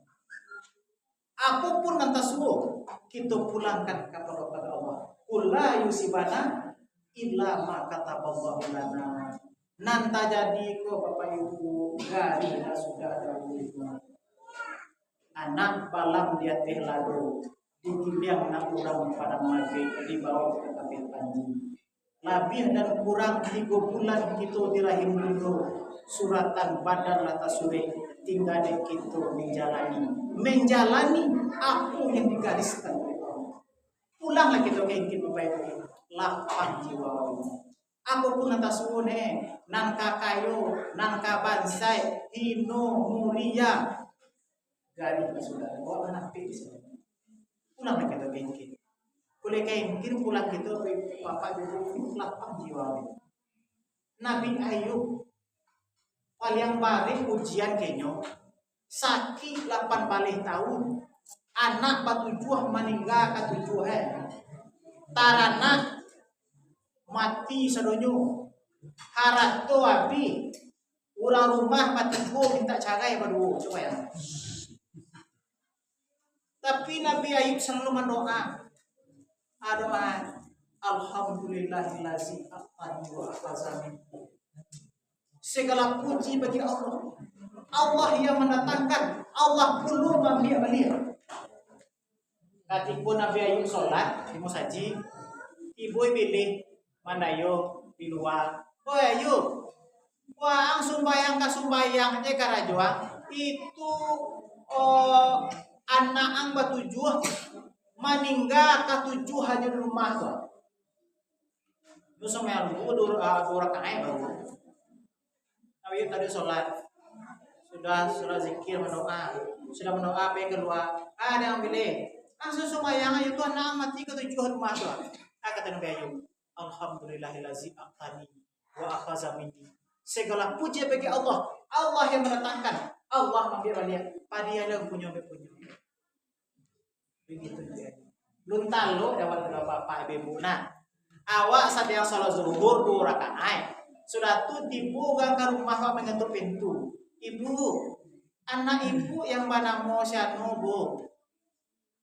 Apapun nanti suruh kita pulangkan kepada Allah. Kula yusibana illa ma kataballahu lana. Nanta jadi ko Bapak Ibu gari sudah ada hikmah. Anak balam dia teh lalu dikibiang nak kurang pada mati dibawa ke kapil panji. Lebih dan kurang 3 bulan kita di rahim dulu suratan badan lata suri tinggal di kita menjalani apa yang digariskan oleh Allah. Pulanglah kita ke Bapak Ibu 8 jiwa. Apapun atas une, nangka kayu, nangka bansai, hino, mulia, gari sudah. Bawa anak pilih. Pulanglah kita ke boleh kain pulang kita Bapak Ibu 8 jiwa. Nabi Ayub paling balik ujian kenyo sakit 8 balik tahun anak batujuh meninggal katujuh tarana mati sadonyo harato abi urang rumah batujuh minta cagai baru coba ya. Tapi Nabi Ayub selalu mendoa alhamdulillahillazi afani wa afazani. Segala puji bagi Allah. Allah yang mendatangkan, Allah perlu membiak. Ketika Nabi Ayub sholat di musaji, ibu pilih mandayo di luar. Oh Ayub, wah sumbayang ka sumbayang aja karajuang itu anak ang batujuh maningga katujuh hanya di rumah tuh. Lu sama yang lu dua rakaat baru. Nabi tadi sholat sudah zikir mendoa, sudah mendoa apa yang kedua ada yang pilih langsung sembahyang itu anak mati ketujuh rumah tuh. Kata Nabi Ayub, alhamdulillahillazi aqani wa akhaza minni. Segala puji bagi Allah, Allah yang mendatangkan, Allah mengambil dia, dia yang punya. Begitu dia. Belum tahu dapat Bapak Ibu. Nah, awak sadang salat zuhur 2 rakaat. Sudah tuh dibuka ke rumah mengetuk pintu. Ibu, anak ibu yang banamo sianu bu.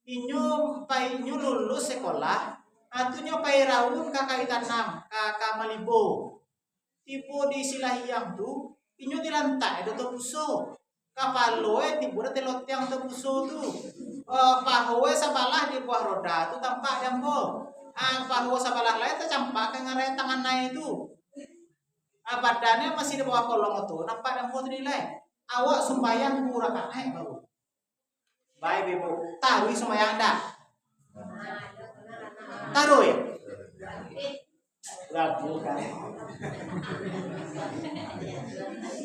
Inyo lulus sekolah, atunya pai raun kakak tanam, kakak malibo. Ibu di silahiyang tu, inyo dilantai do puso. Kapaloe tiba telot yang tepuso tu. Pahoe sabalah di buah roda tu tampak jambo. Pahoe sabalah lain tercampak ke ngarai tangan naik itu. Badannya masih di bawah kolong itu, nampak jambo tu nilai. Awak sembahyang kurang naik baru. Baik ibu, taruh sembahyang dah. Taruh ya. Lagu kan.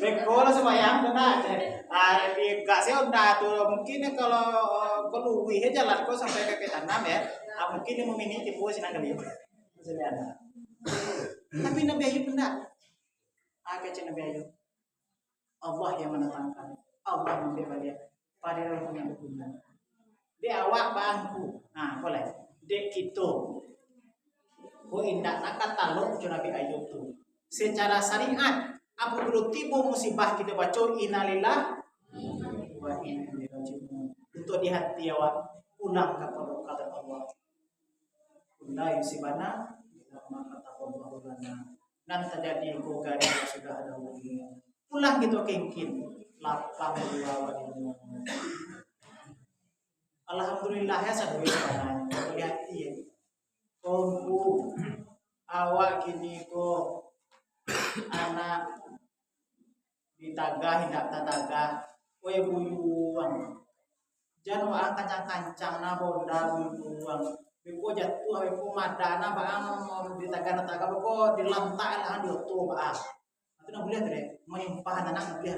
Bekola sembahyang kena aja. Di gasnya udah tuh mungkin kalau keluwi jalan kok sampai ke tanam ya. Mungkin yang memini tipu sinang kali. Tapi Nabi Ayub enggak. Kecil Nabi Ayub. Allah yang mendatangkan. Allah memberi dia. Pada orang yang berguna. Dia awak bangku. Nah, boleh. Dek kita. Indah nak katalog Nabi Ayub tu. Secara syariat apabila tiba musibah kita baca innalillah wa inna ilaihi raji'un. Untuk di hati awak pulang kepada qadar Allah. Kullu yusibana ma kataballahu lana. Dan terjadi kogari yang sudah ada hubungan. Pulang gitu kengkin lapang wa inna. Alhamdulillah ya sadwe sebenarnya. Lihat ya. Kompu awak kini ko anak ditagah hendak tatagah we buyuang jangan wa kancang-kancang na honda buyuang beko jatuh beko madana baang ditagah tatagah beko dilantak lah dia tu baang itu nak boleh tadi menimpah anak boleh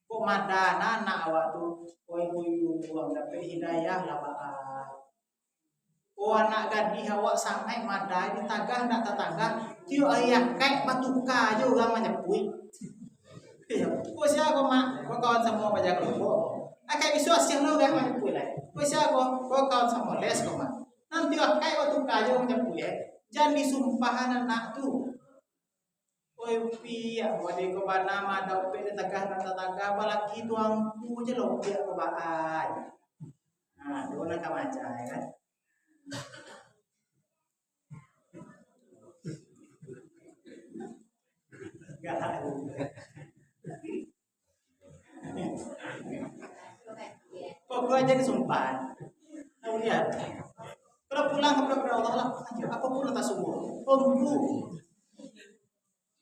kok madana nak awak tu we buyuang dapat hidayah lah baang. Oh anak gadis awak sampai madai ditagah nak tatagah tio ayah kayak batuka juga menyepui. Ya, kau siapa mak? Kau kawan sama baca kelompok. Akai isu asyik lo gak menyepui lah. Kau siapa? Kau kawan sama les kau mak. Nanti kayak batuka juga menyepui. Jangan disumpahan anak tu. Oi pia, wadi kau nama ada upe ditagah nak tatagah balaki tuang tu je lo pia kau bahan. Nah, dua nak baca kan. Gak kok gue aja disumpah. Nah, lihat. Kalau pulang kepada Allah lah, apapun atas umur. Tunggu.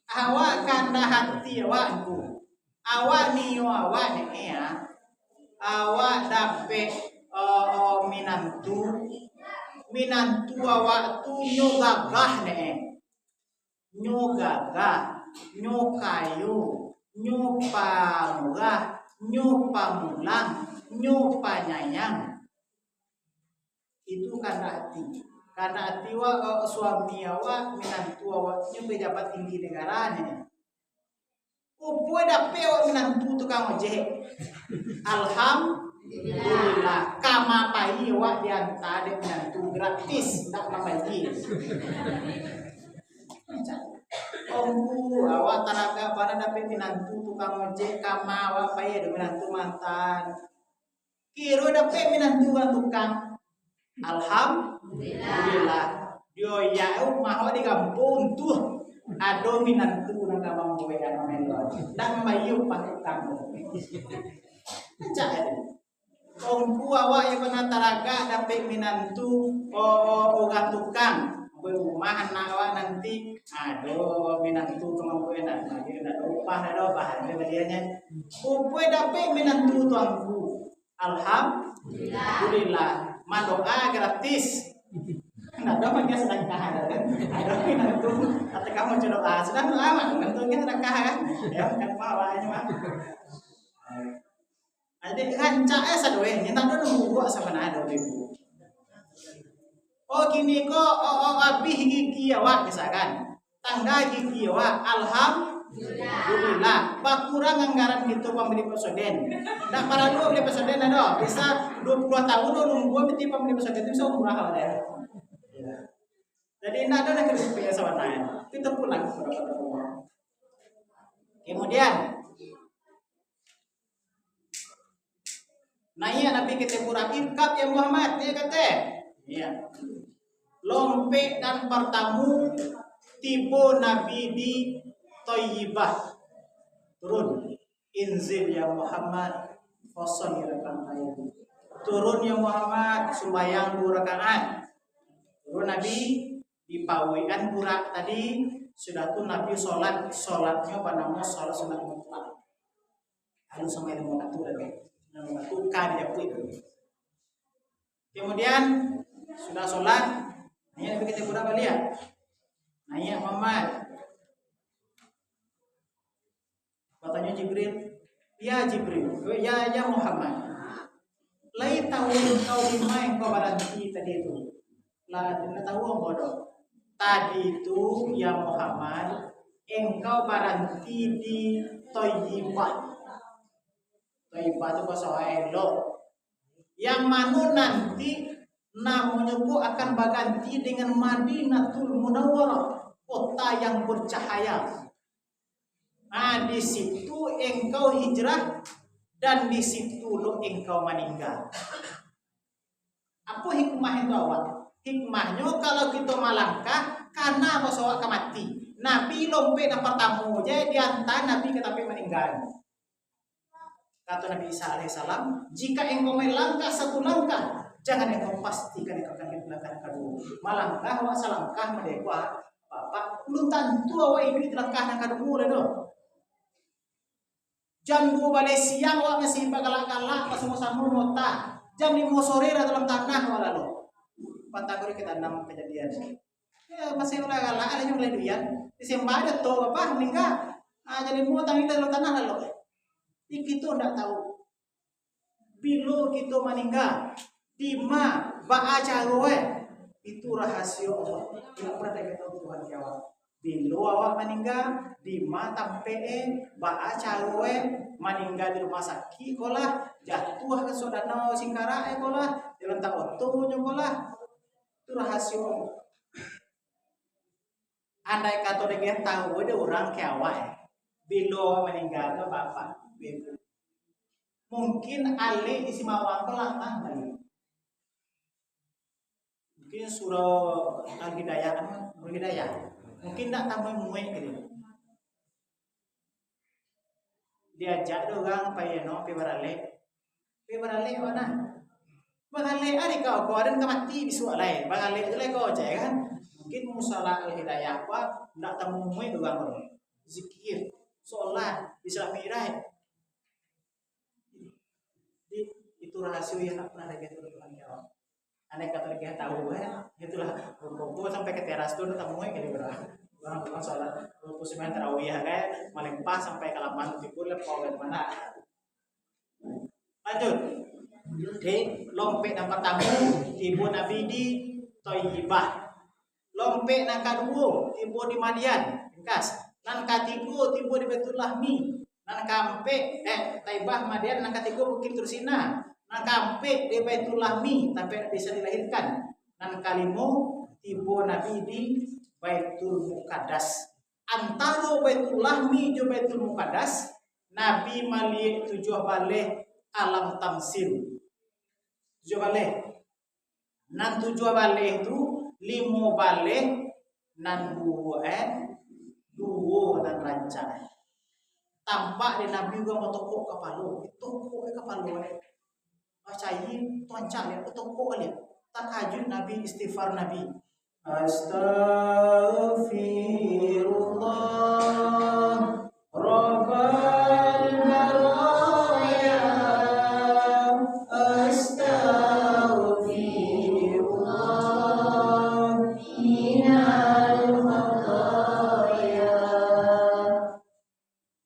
Awak kanda hati awakku. Awak niyo awak ni ya. Awak dapet minantu awak tu nyo gagah ne, nyo gagah, nyo kayu, nyo pamurah, nyo pamulang, nyo panyayang. Itu karena hati wa suami awak minantu awak nyo pejabat tinggi negara ne. Upo dapet awak minantu tukang ojek. Alhamdulillah, kama pai awak diantar dengan tu gratis, tak mampai. Awak taraga pada dapat minantu tukang ojek, kama awak pai dengan tu mantan. Kiro dapat minantu tukang. Alhamdulillah. Dio yau maho di kampung tu ado minantu nang kamang kowe ana melo. Dak mayu pakai kamu. Cak. Ompu awak yang pernah taraga dapat minantu orang tukang rumah anak awak nanti aduh minantu kemampuan nak lagi nak upah ada bahan dia ompu dapat minantu tuanku alhamdulillah madoa gratis nak dapat dia sedekah kan ada minantu kata kamu doa sudah lama minantunya sedekah kan ya kan awaknya mah. Jadi rancak sadwe nyata nunggu gua sama nado ibu. Oh gini kok abih gigi awak misalkan. Tangga gigi awak alhamdulillah. Bakurang anggaran gitu pembeli presiden. Ndak para lu beli presiden ada bisa 20 tahun nunggu beli pembeli presiden itu bisa murah ada. Jadi ndak ada kerja punya sama nado. Kita pulang kepada Allah. Kemudian nanya Nabi kita pura irkab ya Muhammad dia kata iya lompe dan bertamu tiba Nabi di Thayyibah turun inzil ya Muhammad fasal rakaat turun ya Muhammad sembahyang 2 rakaat turun Nabi di pawian pura tadi sudah tuh Nabi sholatnya pada mau sholat sunat mutlak lalu sama yang mau atur bukan dia itu. Kemudian sudah sholat, nanya kita berapa lihat? Nanya Muhammad. Katanya Jibril, ya Jibril, ya Muhammad. Lai tahu kau di mana kau berhenti tadi itu? Lah, tidak tahu bodoh. Tadi itu ya Muhammad, engkau berhenti di Thayyibah. Thayyibah itu bahasa elok. Yang mana nanti namanya akan berganti dengan Madinatul Munawwarah, kota yang bercahaya. Nah, di situ engkau hijrah dan di situ lo engkau meninggal. Apa hikmah itu awak? Hikmahnya kalau kita malangkah karena masalah mati. Nabi lompe dan pertama jadi diantar Nabi ketapi meninggal. Kata Nabi Isa alaihissalam, jika engkau melangkah satu langkah, jangan engkau pastikan engkau akan melangkah kedua. Malangkah awak selangkah merdeka. Bapak, belum tentu awak ikut langkah yang kedua itu. Jam 2 balik siang awak masih galak-galak sama-sama nota. Jam 5 sore dalam tanah awak lalu. Patagori kita 6 kejadian. Ya masih galak ada yang kejadian. Disembah ada tuh apa meninggal. Jadi mau tangi dalam tanah lalu. Kita tidak tahu. Bila kita meninggal, di mana baca roe itu rahasia Allah. Tidak pernah kita tahu Tuhan jawab. Bila awak meninggal, di mana tampe baca roe meninggal di rumah sakit, kolah jatuh ke saudara singkara kolah dalam tak otonya kolah itu rahasia Allah. Andai kata dia tahu ada orang kawai, bila meninggal ke bapak. Mungkin Ali di Simawang pelantang kali. Mungkin surau Al-Hidayah mungkin tak tambah muat gitu. Diajak orang payeno pebarale mana? Barale ari kau ada mati bisu alai. Barale itu lagi kau cek kan? Mungkin musalah Al-Hidayah apa tak tambah muat orang zikir, sholat, Islam Mi'raj. Itu rahasia yang tak pernah ada Tuhan jawab. Andai kata dia tahu itulah buku sampai ke teras tuh tak mau kayak orang sholat buku semen terawih kayak paling pas sampai ke lapangan tikur lepas ke mana. Lanjut. Di lompek yang pertama tibu Nabi di Thayyibah. Lompek yang kedua tibu di Madian, ringkas. Nan ketiga tibu di Baitul Lahmi. Nan kampe Taibah Madian nan ketiga Bukit Tursina. Nan kampe di Baitul Lahmi tapi bisa dilahirkan. Nan kalimo tibo Nabi di Baitul Muqaddas. Antara Baitul Lahmi dan Baitul Muqaddas Nabi mali 7 balik alam tamsil. 7 balik. Nan 7 balik itu 5 balik nan 2 dan rancang. Tampak di Nabi juga mau tokok kepala. Tokok kepala. Bacain tuancang ya tokok kali. Tahajud Nabi istighfar Nabi. Astaghfirullah Rabbal baraya. Astaghfirullah minal khataya.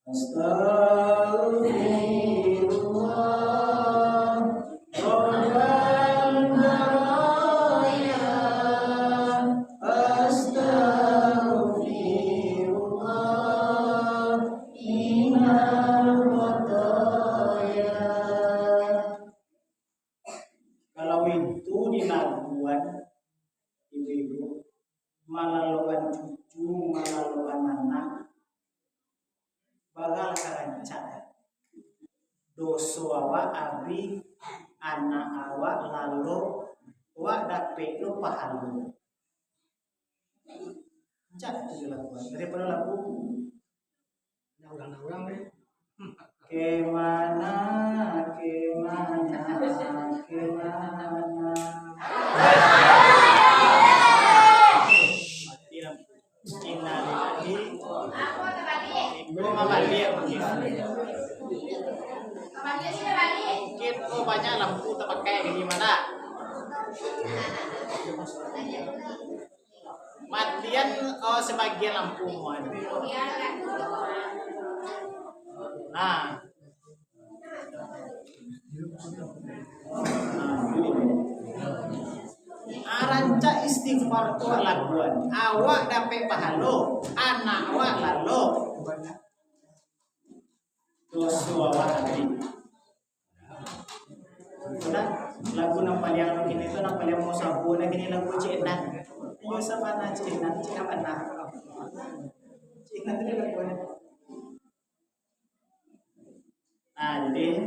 Astaghfirullah Rabbal baraya. Astaghfirullah minal khataya. Kalau itu di labuan ibu-ibu malaluan cucu malaluan anak bakal karancak dosa awak abi anak awak lalu awak dapet lo pahala cak itu lakukan daripada lagu ulang deh kemana mungkin banyak lampu terpakai gimana matian sebagian lampu nah aranca istighfar tu lakuan awak dapat pahala anak awak lalu dosa awak tadi lagu nampak yang begini itu nampak yang mau sabu lagi ini lagu Cina yo sama na Cina mana Cina itu lagunya Nah, jadi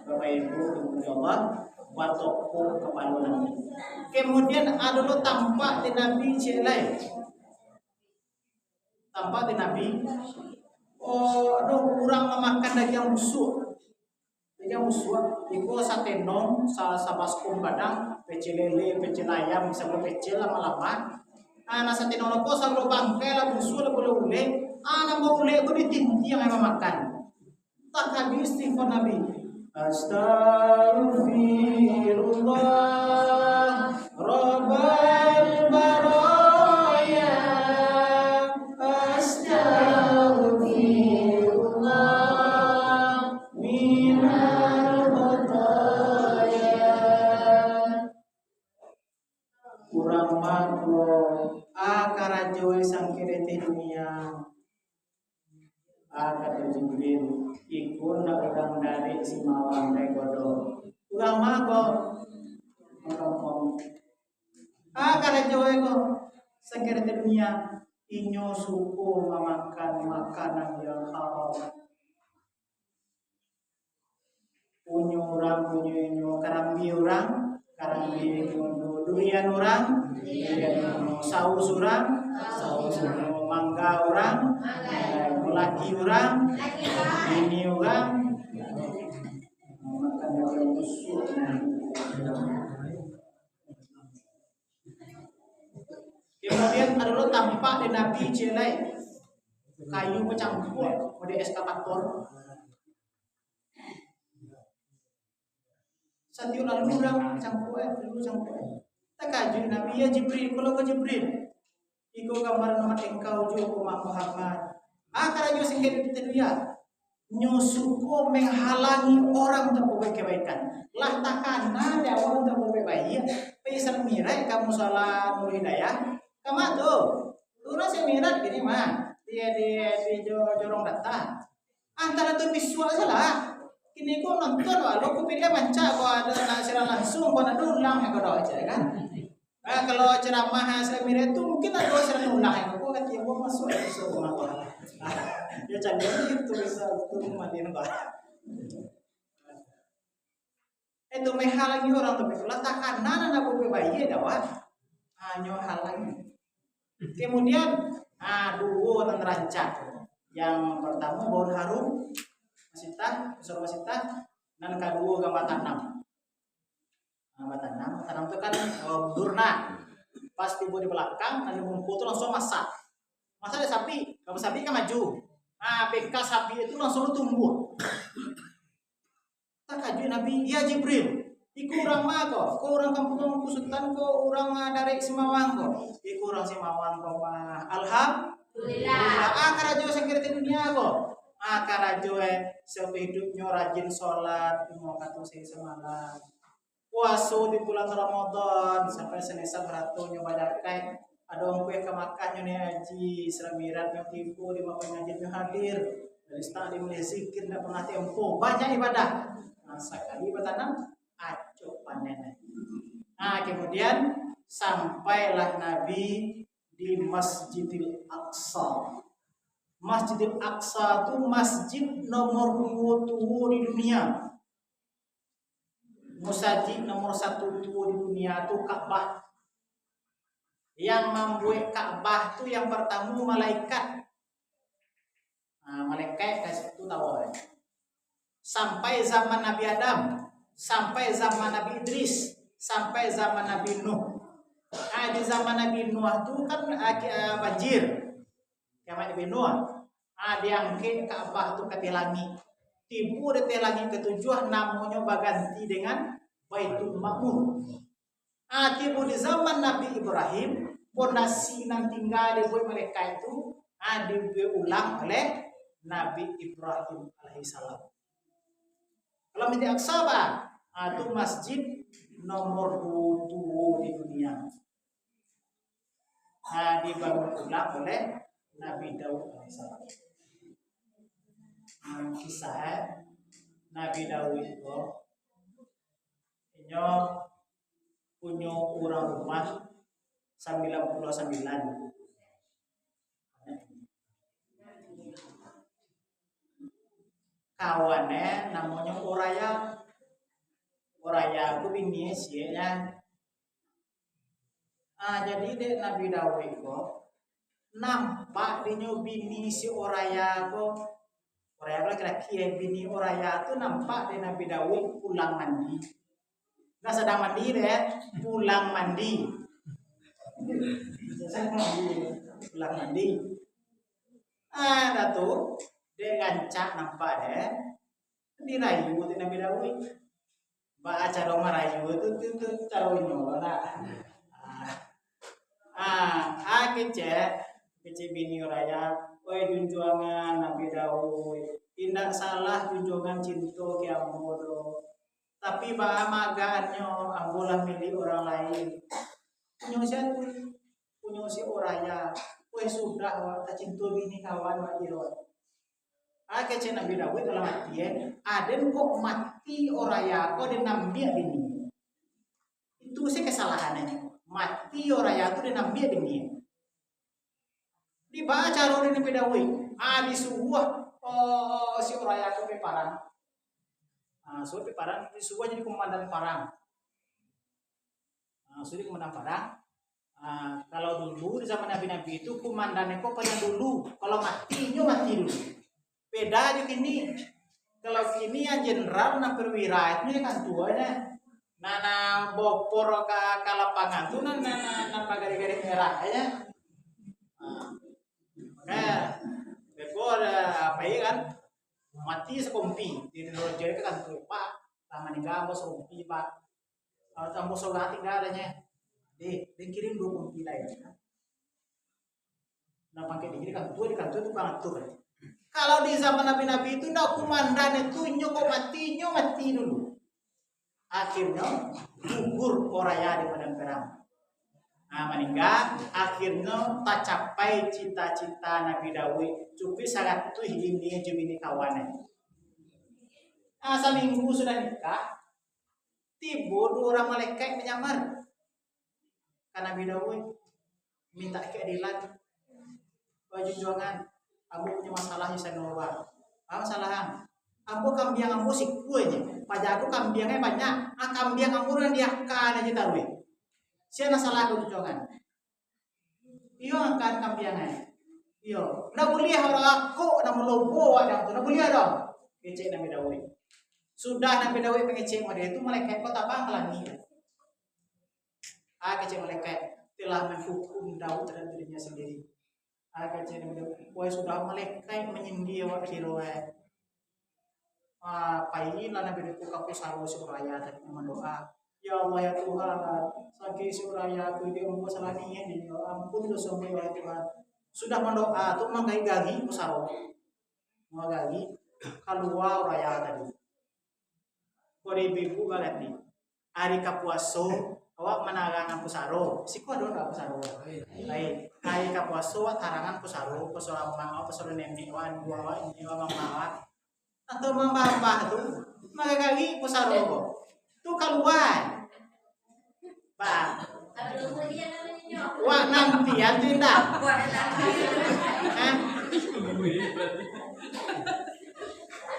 Bapak Ibu dimuliakan Allah, watoko kepala Nabi. Kemudian ada lo tampak di Nabi jelai. Tampak di Nabi. Oh, aduh kurang memakan daging yang busuk. Daging yang busuk. Iku sate non, sabaskum kadang, pecel lele, pecel ayam, bisa pecel lama-lama. Anak sate non ko sablo bangkai lah busuk lah boleh ule. Anak mau ule itu ditinti yang makan. Tak habis istighfar Nabi. Astaghfirullah Rabbal baraya. Astaghfirullah minal khataya. Kurang mako akarajoy sangkirete dunia. Kata Jibril, ikut nak orang dari si mawang regodo. Kurang mago, ngomong. Kata Joe ko, sekiranya dunia inyo suku memakan makanan yang haram. Punyo orang, punyo inyo karambi orang, karambi durian orang, durian saus orang, saus mangga orang. Laki orang, ini orang, makan daging busuk. Kemudian ada lo tampak di Nabi jelai kayu bercampur pada eskavator. Satu lalu orang campur, tak kaji Nabi ya Jibril, kalau ke Jibril, ikut gambar nama engkau juga Muhammad. Karena Yusuf dia nyusuku menghalangi orang untuk berbuat kebaikan. Lah takkan ada orang untuk berbuat baik. Pesan mirai kamu salah nuri daya. Kamu tuh, turun saya mirat gini mah. Dia jorong data. Antara tuh visual salah. Kini kau nonton walau aku pilih manca kau ada nasiran langsung kau ada ulang ya kau aja kan. Kalau ceramah saya mirat itu mungkin ada nasiran ulang ya kau kan dia mau masuk episode rumah. Ya candanya itu bisa matiin kok. Itu menghalangi orang tapi kalau takkan nana nak bayi dawat hanya halangi. Kemudian dua orang terancam. Yang pertama bau harum masita, unsur masita, dan kedua gambar tanam. Tanam itu kan durna. Pas tiba di belakang, nanti bumbu itu langsung masak. Masa ada sapi, kalau sapi kan maju. Bekas sapi itu langsung tumbuh. Tak kaji Nabi, ya Jibril, iku orang mah kok orang kampung Kusutan kok orang dari Semawang kok. Iku orang Semawang kok mah. Alhamdulillah. Karajo sakit dunia kok. Karajo sehidupnya rajin sholat, mau kata saya semalam. Puasa di bulan Ramadan sampai senesa beratur nyoba kai. Ada orang kue kemakannya nih haji seramirat yang tipu di makan ngaji yang hadir dari studi mulai zikir tidak pernah tempo banyak ibadah. Sekali ibadah acuh panen. Kemudian sampailah Nabi di Masjidil Aqsa. Masjidil Aqsa itu masjid nomor 2 di dunia. Masjid nomor 1 di dunia itu Ka'bah. Yang membuat Ka'bah itu yang pertama malaikat. Malaikat kasih itu tahu ya. Sampai zaman Nabi Adam, sampai zaman Nabi Idris, sampai zaman Nabi Nuh. Di zaman Nabi Nuh itu kan banjir. Zaman Nabi Nuh, diangkat Ka'bah itu ke telangi. Tibu di telangi ketujuh namanya berganti dengan Baitul Ma'mur. Tibu di zaman Nabi Ibrahim, pondasi yang tinggal di bawah mereka itu diulang oleh Nabi Ibrahim alaihissalam. Kalau Masjid Aqsa itu masjid nomor 2 di dunia. Dibangun ulang oleh Nabi Daud alaihissalam. Kisah Nabi Daud itu punya orang rumah 99. kawannya namanya Oraya. Oraya aku bini sih ya. Jadi dek Nabi Dawud kok nampak dia bini si Oraya kok. Oraya kira-kira bini Oraya tuh nampak dek Nabi Dawud pulang mandi. Nggak sedang mandi deh, pulang mandi. Pulang mandi. Ada tuh dia ngancak nampak deh. Dirayu di Nabi Dawud. Baca cara merayu itu cara nyoba. Kece bini raya, oi junjungan Nabi Dawud, tidak salah junjungan cinta ke ambodo. Tapi bah magaannya ambolah milik orang lain. Punya si oraya, oi sudah wa cinta bini kawan wa iro. Kece Nabi Dawud dalam mati aden kok mati oraya kok dinambil bini. Itu sih kesalahannya. Mati oraya itu dinambil bini. Dibaca rori Nabi Dawud. Disuruh si oraya itu peparan. So peparan disuruh jadi komandan perang. Sudah komandan perang. Kalau dulu di zaman Nabi-Nabi itu komandannya kok pernah dulu. Kalau mati dulu. Beda aja kini. Kalau kini ya jenderal na perwira itu kan tuanya. Nana bopor ke lapangan tuh nana pagari-gari merah aja. Bepor apa ya kan? Mati sekompi di luar jari kan tuh Pak. Taman enggak bos sekompi Pak. Kalau tamu solat tinggal adanya. Dia kirim 2 kompi lah ya. Nah pakai di kantor itu pengatur. Kalau di zaman Nabi-Nabi itu ndak komandan itu nyokok mati dulu. Akhirnya gugur oraya di medan perang. Meninggal akhirnya tak capai cita-cita Nabi Dawud. Cukup sangat tuh ini jumini kawannya. Seminggu sudah nikah. Tiba 2 orang malaikat menyamar. Karena Nabi Dawud minta keadilan. Junjungan. Aku punya masalah di sana. Masalah. Aku kambiang aku sikunya. Pada aku kambiangnya banyak. Kambiang aku yang diakan aja taruh. Siapa salah aku junjungan? Iyo angkat kambiangnya. Iyo. Nggak boleh orang aku nak melobo ada tu. Nggak boleh dong. Kecek Nabi Dawud. Sudah Nabi Dawud pengecek model itu malaikat kota bangkalan ni. Kecek malaikat telah menghukum Daud terhadap dirinya sendiri. Kecek Nabi Dawud. Wah sudah malaikat menyindir awak hero. Pailah Nabi Dawud kaku saru suraya dan mendoa. Ya Allah ya Tuhan, sakit suraya aku dia membuat salah niat ini. Ampun dosa mu ya Tuhan. Sudah mendoa tuh manggai gagi musaro. Mau gagi keluar raya tadi. Kori bibu galati. Hari kapuaso awak menarangan pusaro. Siku ada enggak pusaro? Baik. Hari kapuaso awak tarangan pusaro, pusaro mama, pusaro nenek wan dua ini mama. Atau mama tu manggai gagi pusaro kok. Tu keluar. Pak. Wah nantian tindak.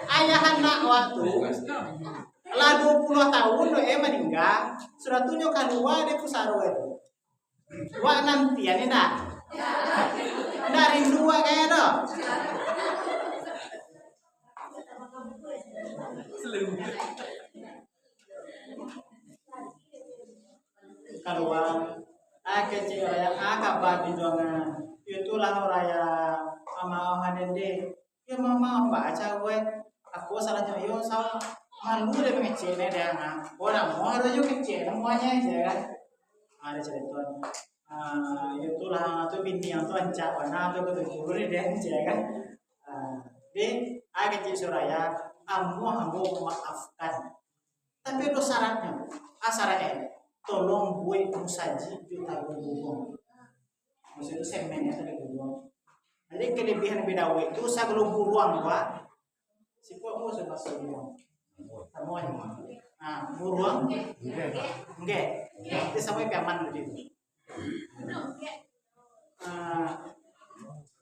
Ayah anak waktu lah 20 tahun meninggal sudah tunjuk keluar di pusaro itu. Wah nantian tindak. Dari 2 kayak dah. Keluar kecil raya kabar di jangan itulah raya mama hadende ya mama baca gue aku salahnya yo salah malu deh mengecilnya dia orang mau ada juga kecil semuanya aja kan ada cerita itulah tuh bini yang tuh ancak warna tuh betul dia aja kan di kecil suraya ambo memaafkan tapi itu syaratnya syaratnya tolong buat musaji juta gulung. Maksud itu semennya tadi gulung. Jadi kelebihan beda itu saya belum buruang Pak. Si Pak mau sudah buruang. Semuanya. Buruang? Enggak. Itu sampai piaman begitu.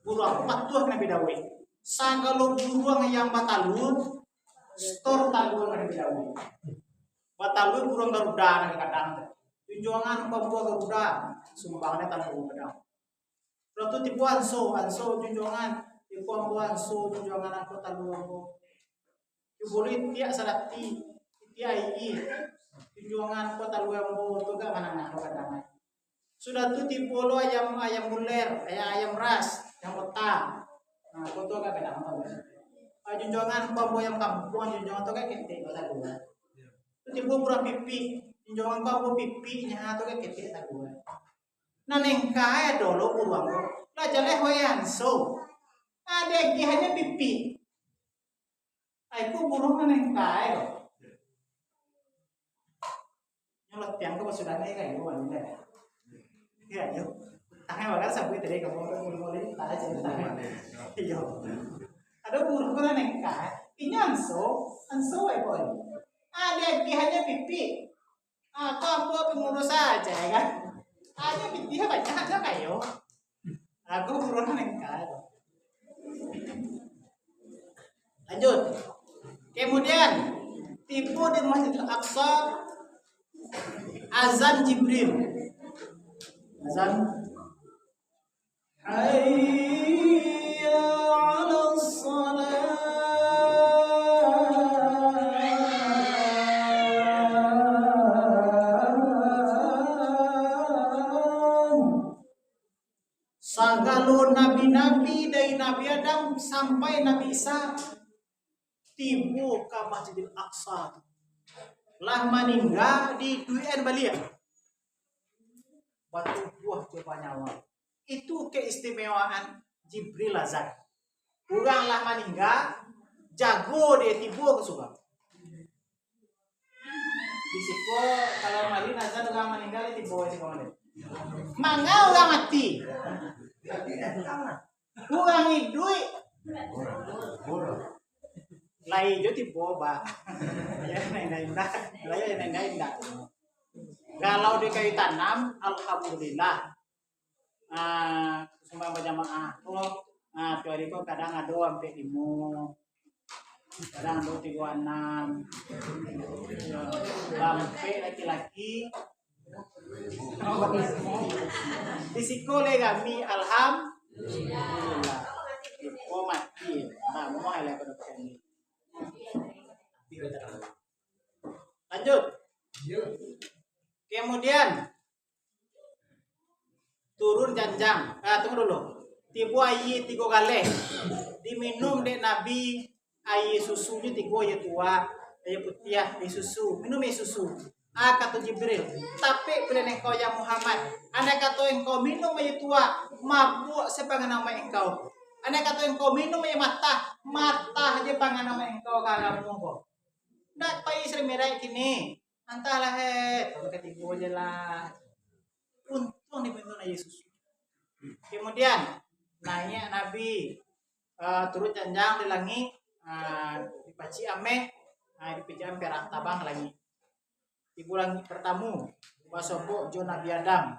Buruang patuh kena beda. Saya kalau buruang yang batalun Store taluan kan bidawi. Batalu burung Garuda na kadang. Junjungan pembuah Garuda sumbangnya talu kadang. Lalu tipu anso junjungan tipu ambu anso junjungan aku talu aku. Yubulit tiak sadati tiak junjungan aku talu ambu tu gak mana aku kadang. Sudah tu tipu lo ayam muler, ayam ras, yang otak. Nah, aku tu gak kadang. Junjungan pembuah yang kampung junjungan tu gak ketik talu. Tipu murah pipi, junjungan kau pipi nya tu gak ketik talu. Naneng kaya dolo buruang ko. La jale hoyan so. Ada hanya pipi. Ai ko burung naneng kaya. Nyolot tiang ko sudah nih kayak gua nih. Ya yo. Tangan bakal sabu tadi kamu mulai tanya cerita. Yo. Ada burung ko naneng kaya. Ini anso ai boy. Ada hanya pipi. Aku pengurus saja ya kan. Aja dia banyak aja kayo. Aku buruan yang kaya. Lanjut. Kemudian tipu di Masjidil Aqsa azan Jibril. Azan hayya 'alas shalah. Sagalo nabi-nabi dari Nabi Adam sampai Nabi Isa tibu ke Masjidil Aqsa. Lah meninggal di Duyan Balia. Batu buah coba nyawa. Itu keistimewaan Jibril azan. Kurang lah meninggal jago dia tibu ke surga. Disiko kalau malin azan orang meninggal tibu di mana? Mangga orang mati. Kurang duit. Lai jo ti boba. Ya nenda. Lai nenda. Kalau di kayu tanam, alhamdulillah. Semua berjamaah. Teori ko kadang ada sampai 5. Kadang ada 36. Sampai laki-laki. Di sekolah kami alhamdulillah. Oh mati. Nah, mau ala pada ini. Lanjut. Kemudian turun janjang. Tunggu dulu. Tibu ayi 3 kali. Diminum dek Nabi ayi susunya 3 ya tua, ayi putih ya susu. Minum susu. Kata Jibril, tapi bila engkau ya Muhammad, anda kata engkau minum air tua, mabuk sepangan nama engkau. Anda kata engkau minum air mata aja pangan nama engkau kagamu kok. Ndak pai istri merah kini, antahlah ketipu aja lah. Untung dibentuk Yesus. Kemudian naiknya Nabi turun janjang di langit, dipaci ame, dipaci perak tabang lagi. Ibu langit pertamu wasobo jo Nabi Adam.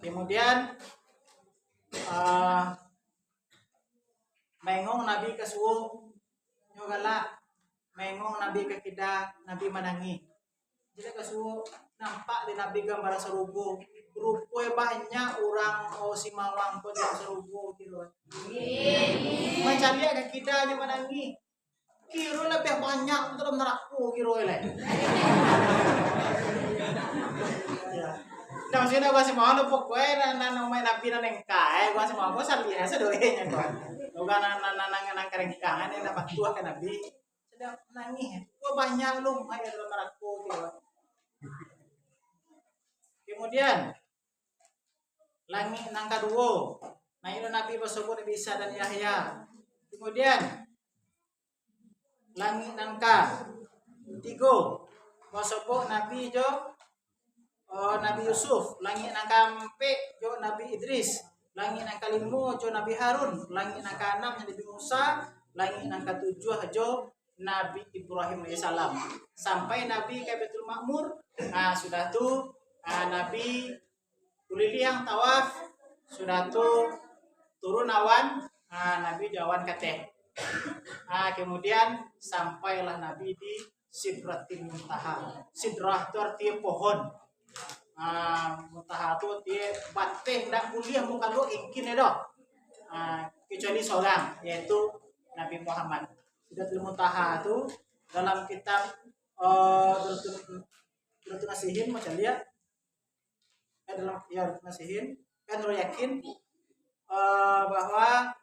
Kemudian mengong Nabi ke suwo nyogala, mengong Nabi ke kita Nabi manangi. Jadi ke suwo nampak di Nabi gambar serubo, rupanya banyak orang simawang pun yang serubo gitu. Mencari ke kita aja manangi. Kiro lebih banyak dalam neraka kiro ele. Nah, sini gua sih mau pokoknya main Nabi neng kae, gua sih mau gua salihnya sedoenya gua. Bukan nang kerengkangan yang dapat tua ke Nabi. Sedang nangis. Gua banyak lu aja dalam neraka kiro. Kemudian langit nang kedua. Nah, itu Nabi bersebut Nabi Isa dan Yahya. Kemudian langit nangka 3 wasopo Nabi jo Nabi Yusuf, langit nangka 4 jo Nabi Idris, langit nangka 5 jo Nabi Harun, langit nangka 6 Nabi Musa, langit nangka 7 jo Nabi Ibrahim alaihissalam. Sampai Nabi ke Baitul Ma'mur. Nah, sudah tuh Nabi kuliliang tawaf, sudah tuh turun awan, Nabi jawan kateh. Kemudian sampailah Nabi di Sidratil Muntaha. Sidrah itu artinya pohon. Muntaha itu dia bateh ndak kuliah muka lu ingkin ya kecuali seorang yaitu Nabi Muhammad. Sidratil Muntaha itu dalam kitab Beratul Nasihin macam lihat dalam Beratul Nasihin kan yakin bahwa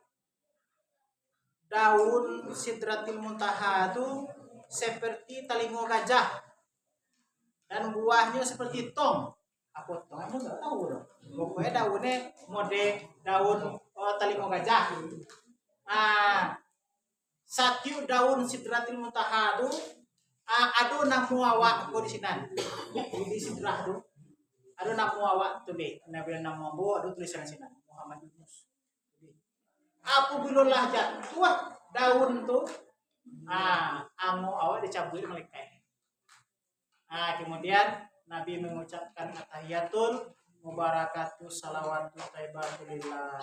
daun Sidratil Muntaha itu seperti talingo gajah dan buahnya seperti tong. Apa tong? Aku nggak tahu dong. Pokoknya daunnya mode daun talingo gajah. Satu daun Sidratil Muntaha itu ada namu awak di sini. Di sidrah tu ada namu awak tu deh. Nabi nama bu ada tulisan sini Muhammad Yunus. Apa bilolah jatuh daun tu amu awak dicabut malaikat. Kemudian Nabi mengucapkan tahiyatul mubarakatus salawatul thayyibatulillah.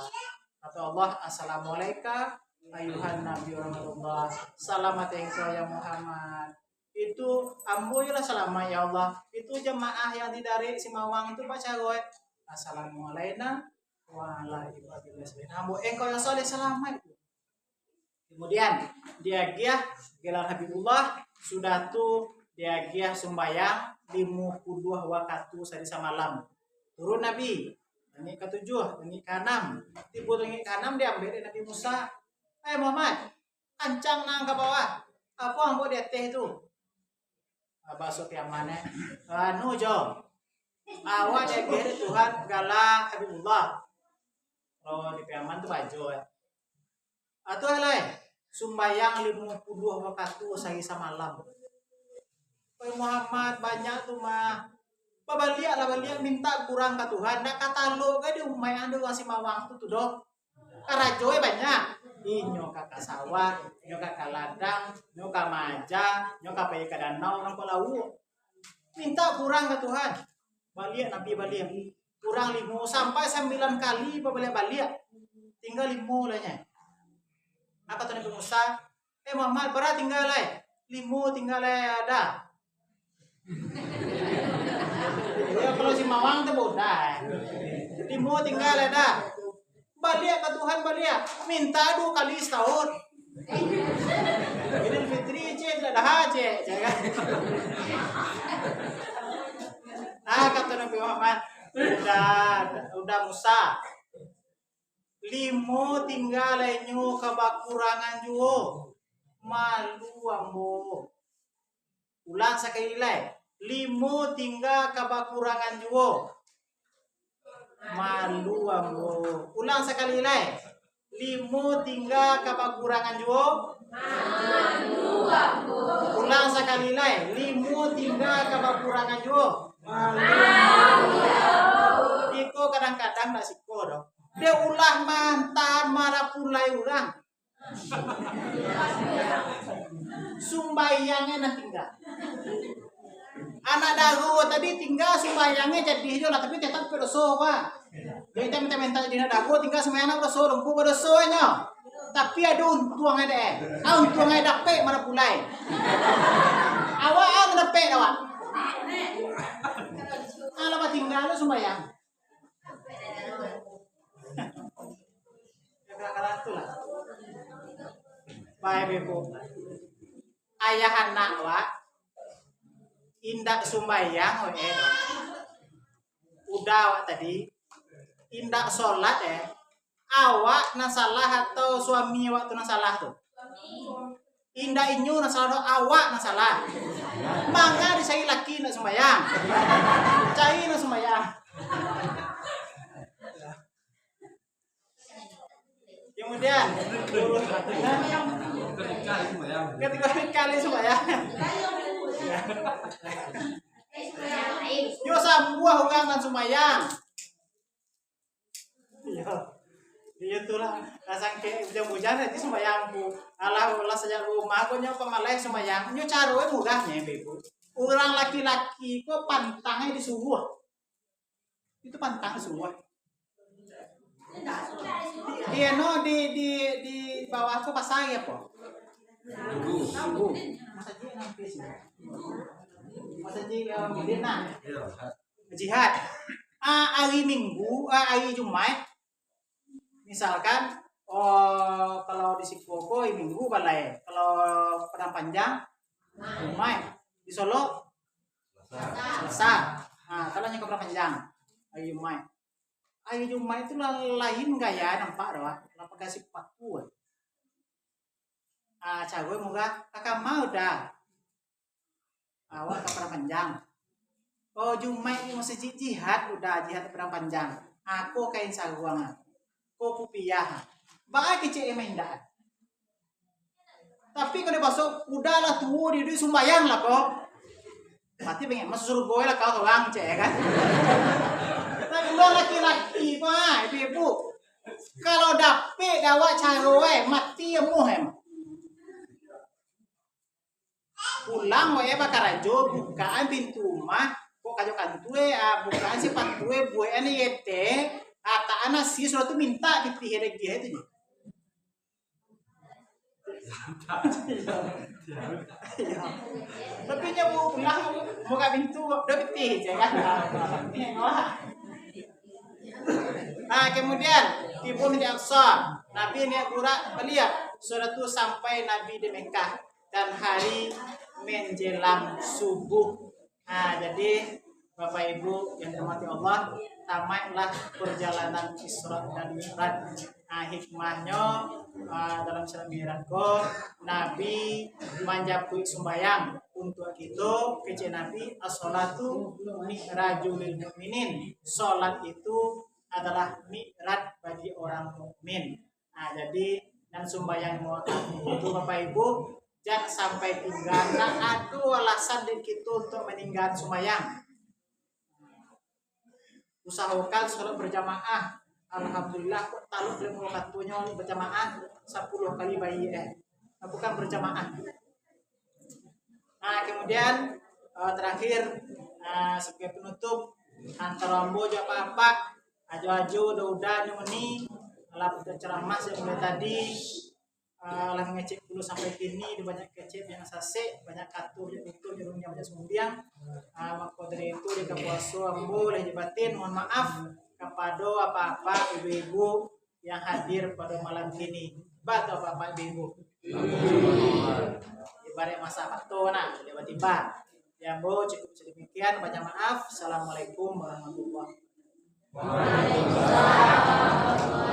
Kata Allah, assalamualaikum ayuhan nabi wa rahmatullah. Selamat engkau ya Muhammad. Itu amboilah selama ya Allah. Itu jemaah yang dari Simawang itu baca gue assalamualaikum wa ala ibadillah salihin. Ambo engkau yang soleh selama itu. Kemudian dia giah gelar Habibullah sudah tuh dia giah sembayang 52 waktu sehari semalam. Turun Nabi ini ke-7, ini ke-6. Tiba ini ke-6 diambil dari Nabi Musa. Muhammad, kancang nang ke bawah. Apa yang buat di atas itu? Bakso tiamane. Jo. Awak dia Tuhan gala Habibullah. Kalau di Piaman tuh baju ya. Atau lain sumbayang 52 waktu sehari semalam. Muhammad banyak tuh mah. Babalia minta kurang ke Tuhan. Nak kata lo kan di umay anda kasih mawang tuh dok. Karajoy banyak. Inyo kakak sawah, inyo kakak ladang, inyo kakak maja, inyo kakak payah ke danau, nang lau. Minta kurang ke Tuhan. Balik Nabi balik. Kurang 5 sampai 9 kali balik. Tinggal 5 lahnya. Apa tuh Nabi Musa? Muhammad berat tinggal lah. 5 tinggal ada. Ya kalau si mawang tuh bodoh. 5 tinggal ada. Balik ke Tuhan balik. Minta 2 kali setahun. Idul Fitri tidak ada haji. Kata Nabi Muhammad, udah Musa. 5 tinggal lenyu kebakurangan juo. Malu ambo. Ulang sekali lagi. 5 tinggal kebakurangan juo. Malu ambo. Ulang sekali lagi. 5 tinggal kebakurangan juo. Malu ambo. Ulang sekali lagi. 5 tinggal kebakurangan juo. Malu ambo. Iko kadang-kadang tak siko dong. Dia ulah mantan marah pulai ulang. Sumbayangnya nanti tinggal. Anak dagu tadi tinggal sumbayangnya jadi hijau lah tapi tetap berdosa pak. Jadi kita minta jadi anak dagu tinggal sembahyang berdosa lumpuh berdosanya. Tapi ada untuangnya deh. Untungnya dapat marah pulai. Awak dapat awak. Kalau tinggal lu sumbayang. Kira-kira itulah. Baik ibu. Ayah anak wa indak sumbayang udah awak tadi indak sholat awak nasalah atau suami waktu nasalah tuh indak inyu nasalah awak nasalah mangga disai laki nak sumbayang cai nak sumbayang. Kemudian ketika kali sembahyang yo sambuah hukangan sembahyang iya itulah rasang ke hujan-hujan itu sembahyangku Allah saja rumah ko nya pamalay sembahyang nyo caroe mudahnya ibu orang laki-laki kok pantangnya disubuh itu pantang subuh di bawah itu pasang ya po. Minggu. Masa ji nanti sih. Masa ji milina. Jihad. Hari Minggu, hari Jumat. Misalkan kalau di Sikoko hari Minggu balai. Kalau Padang Panjang Jumat. Di Solo Selasa. Kalau yang ke Padang Panjang hari Jumat. Hari Jumat itu lain gaya nampak doa. Kenapa kasih paku? Cewek moga kakak mau dah. Awak ke Padang Panjang. Oh Jumat ini masih jihad udah jihad Padang Panjang. Aku kain saguang. Ko pupiah. Ba kecil emendan. Tapi kalau masuk udahlah tuh di sumbayang lah kok. Mati pengen masuk surga lah kau orang cek kan. Tapi lo laki-laki mah ibu. Kalau dapet dawat cewek mati emuh. Pulang wae bakar ajo bukaan pintu rumah kok kajokan tue bukaan si pantue bue ani yete ata ana si suatu minta dipihirek dia itu nih. Tapi nya mau pulang buka pintu udah pitih ya kan. Kemudian tipu di Aqsa. Nabi ini Qura melihat suatu sampai Nabi di Mekah dan hari menjelang subuh. Jadi Bapak Ibu yang dirahmati Allah, tamatlah perjalanan Isra dan Mi'raj. Hikmahnya dalam Isra Mi'raj Nabi menjapui sembahyang untuk itu kece Nabi as-sholatu mi'rajul mu'minin. Salat itu adalah mi'raj bagi orang mukmin. Jadi dan sembahyang itu Bapak Ibu jangan sampai tinggal. Ada alasan di kita untuk meninggal sembahyang. Usahakan sholat berjamaah. Alhamdulillah kok taluk belum waktunya berjamaah 10 kali bayi bukan berjamaah. Kemudian terakhir sebagai penutup antara ambo apa aju udah nyuni alat ceramah yang mulai tadi lah ngecek dulu sampai kini di banyak kecep yang sase banyak katu yang itu jurungnya banyak sembiang maka dari itu di kapuasu ambo boleh dibatin mohon maaf kepada apa-apa ibu-ibu yang hadir pada malam ini batu apa-apa ibu-ibu ibarat masa waktu tiba-tiba ya bu cukup sedemikian banyak maaf. Assalamualaikum warahmatullahi wabarakatuh.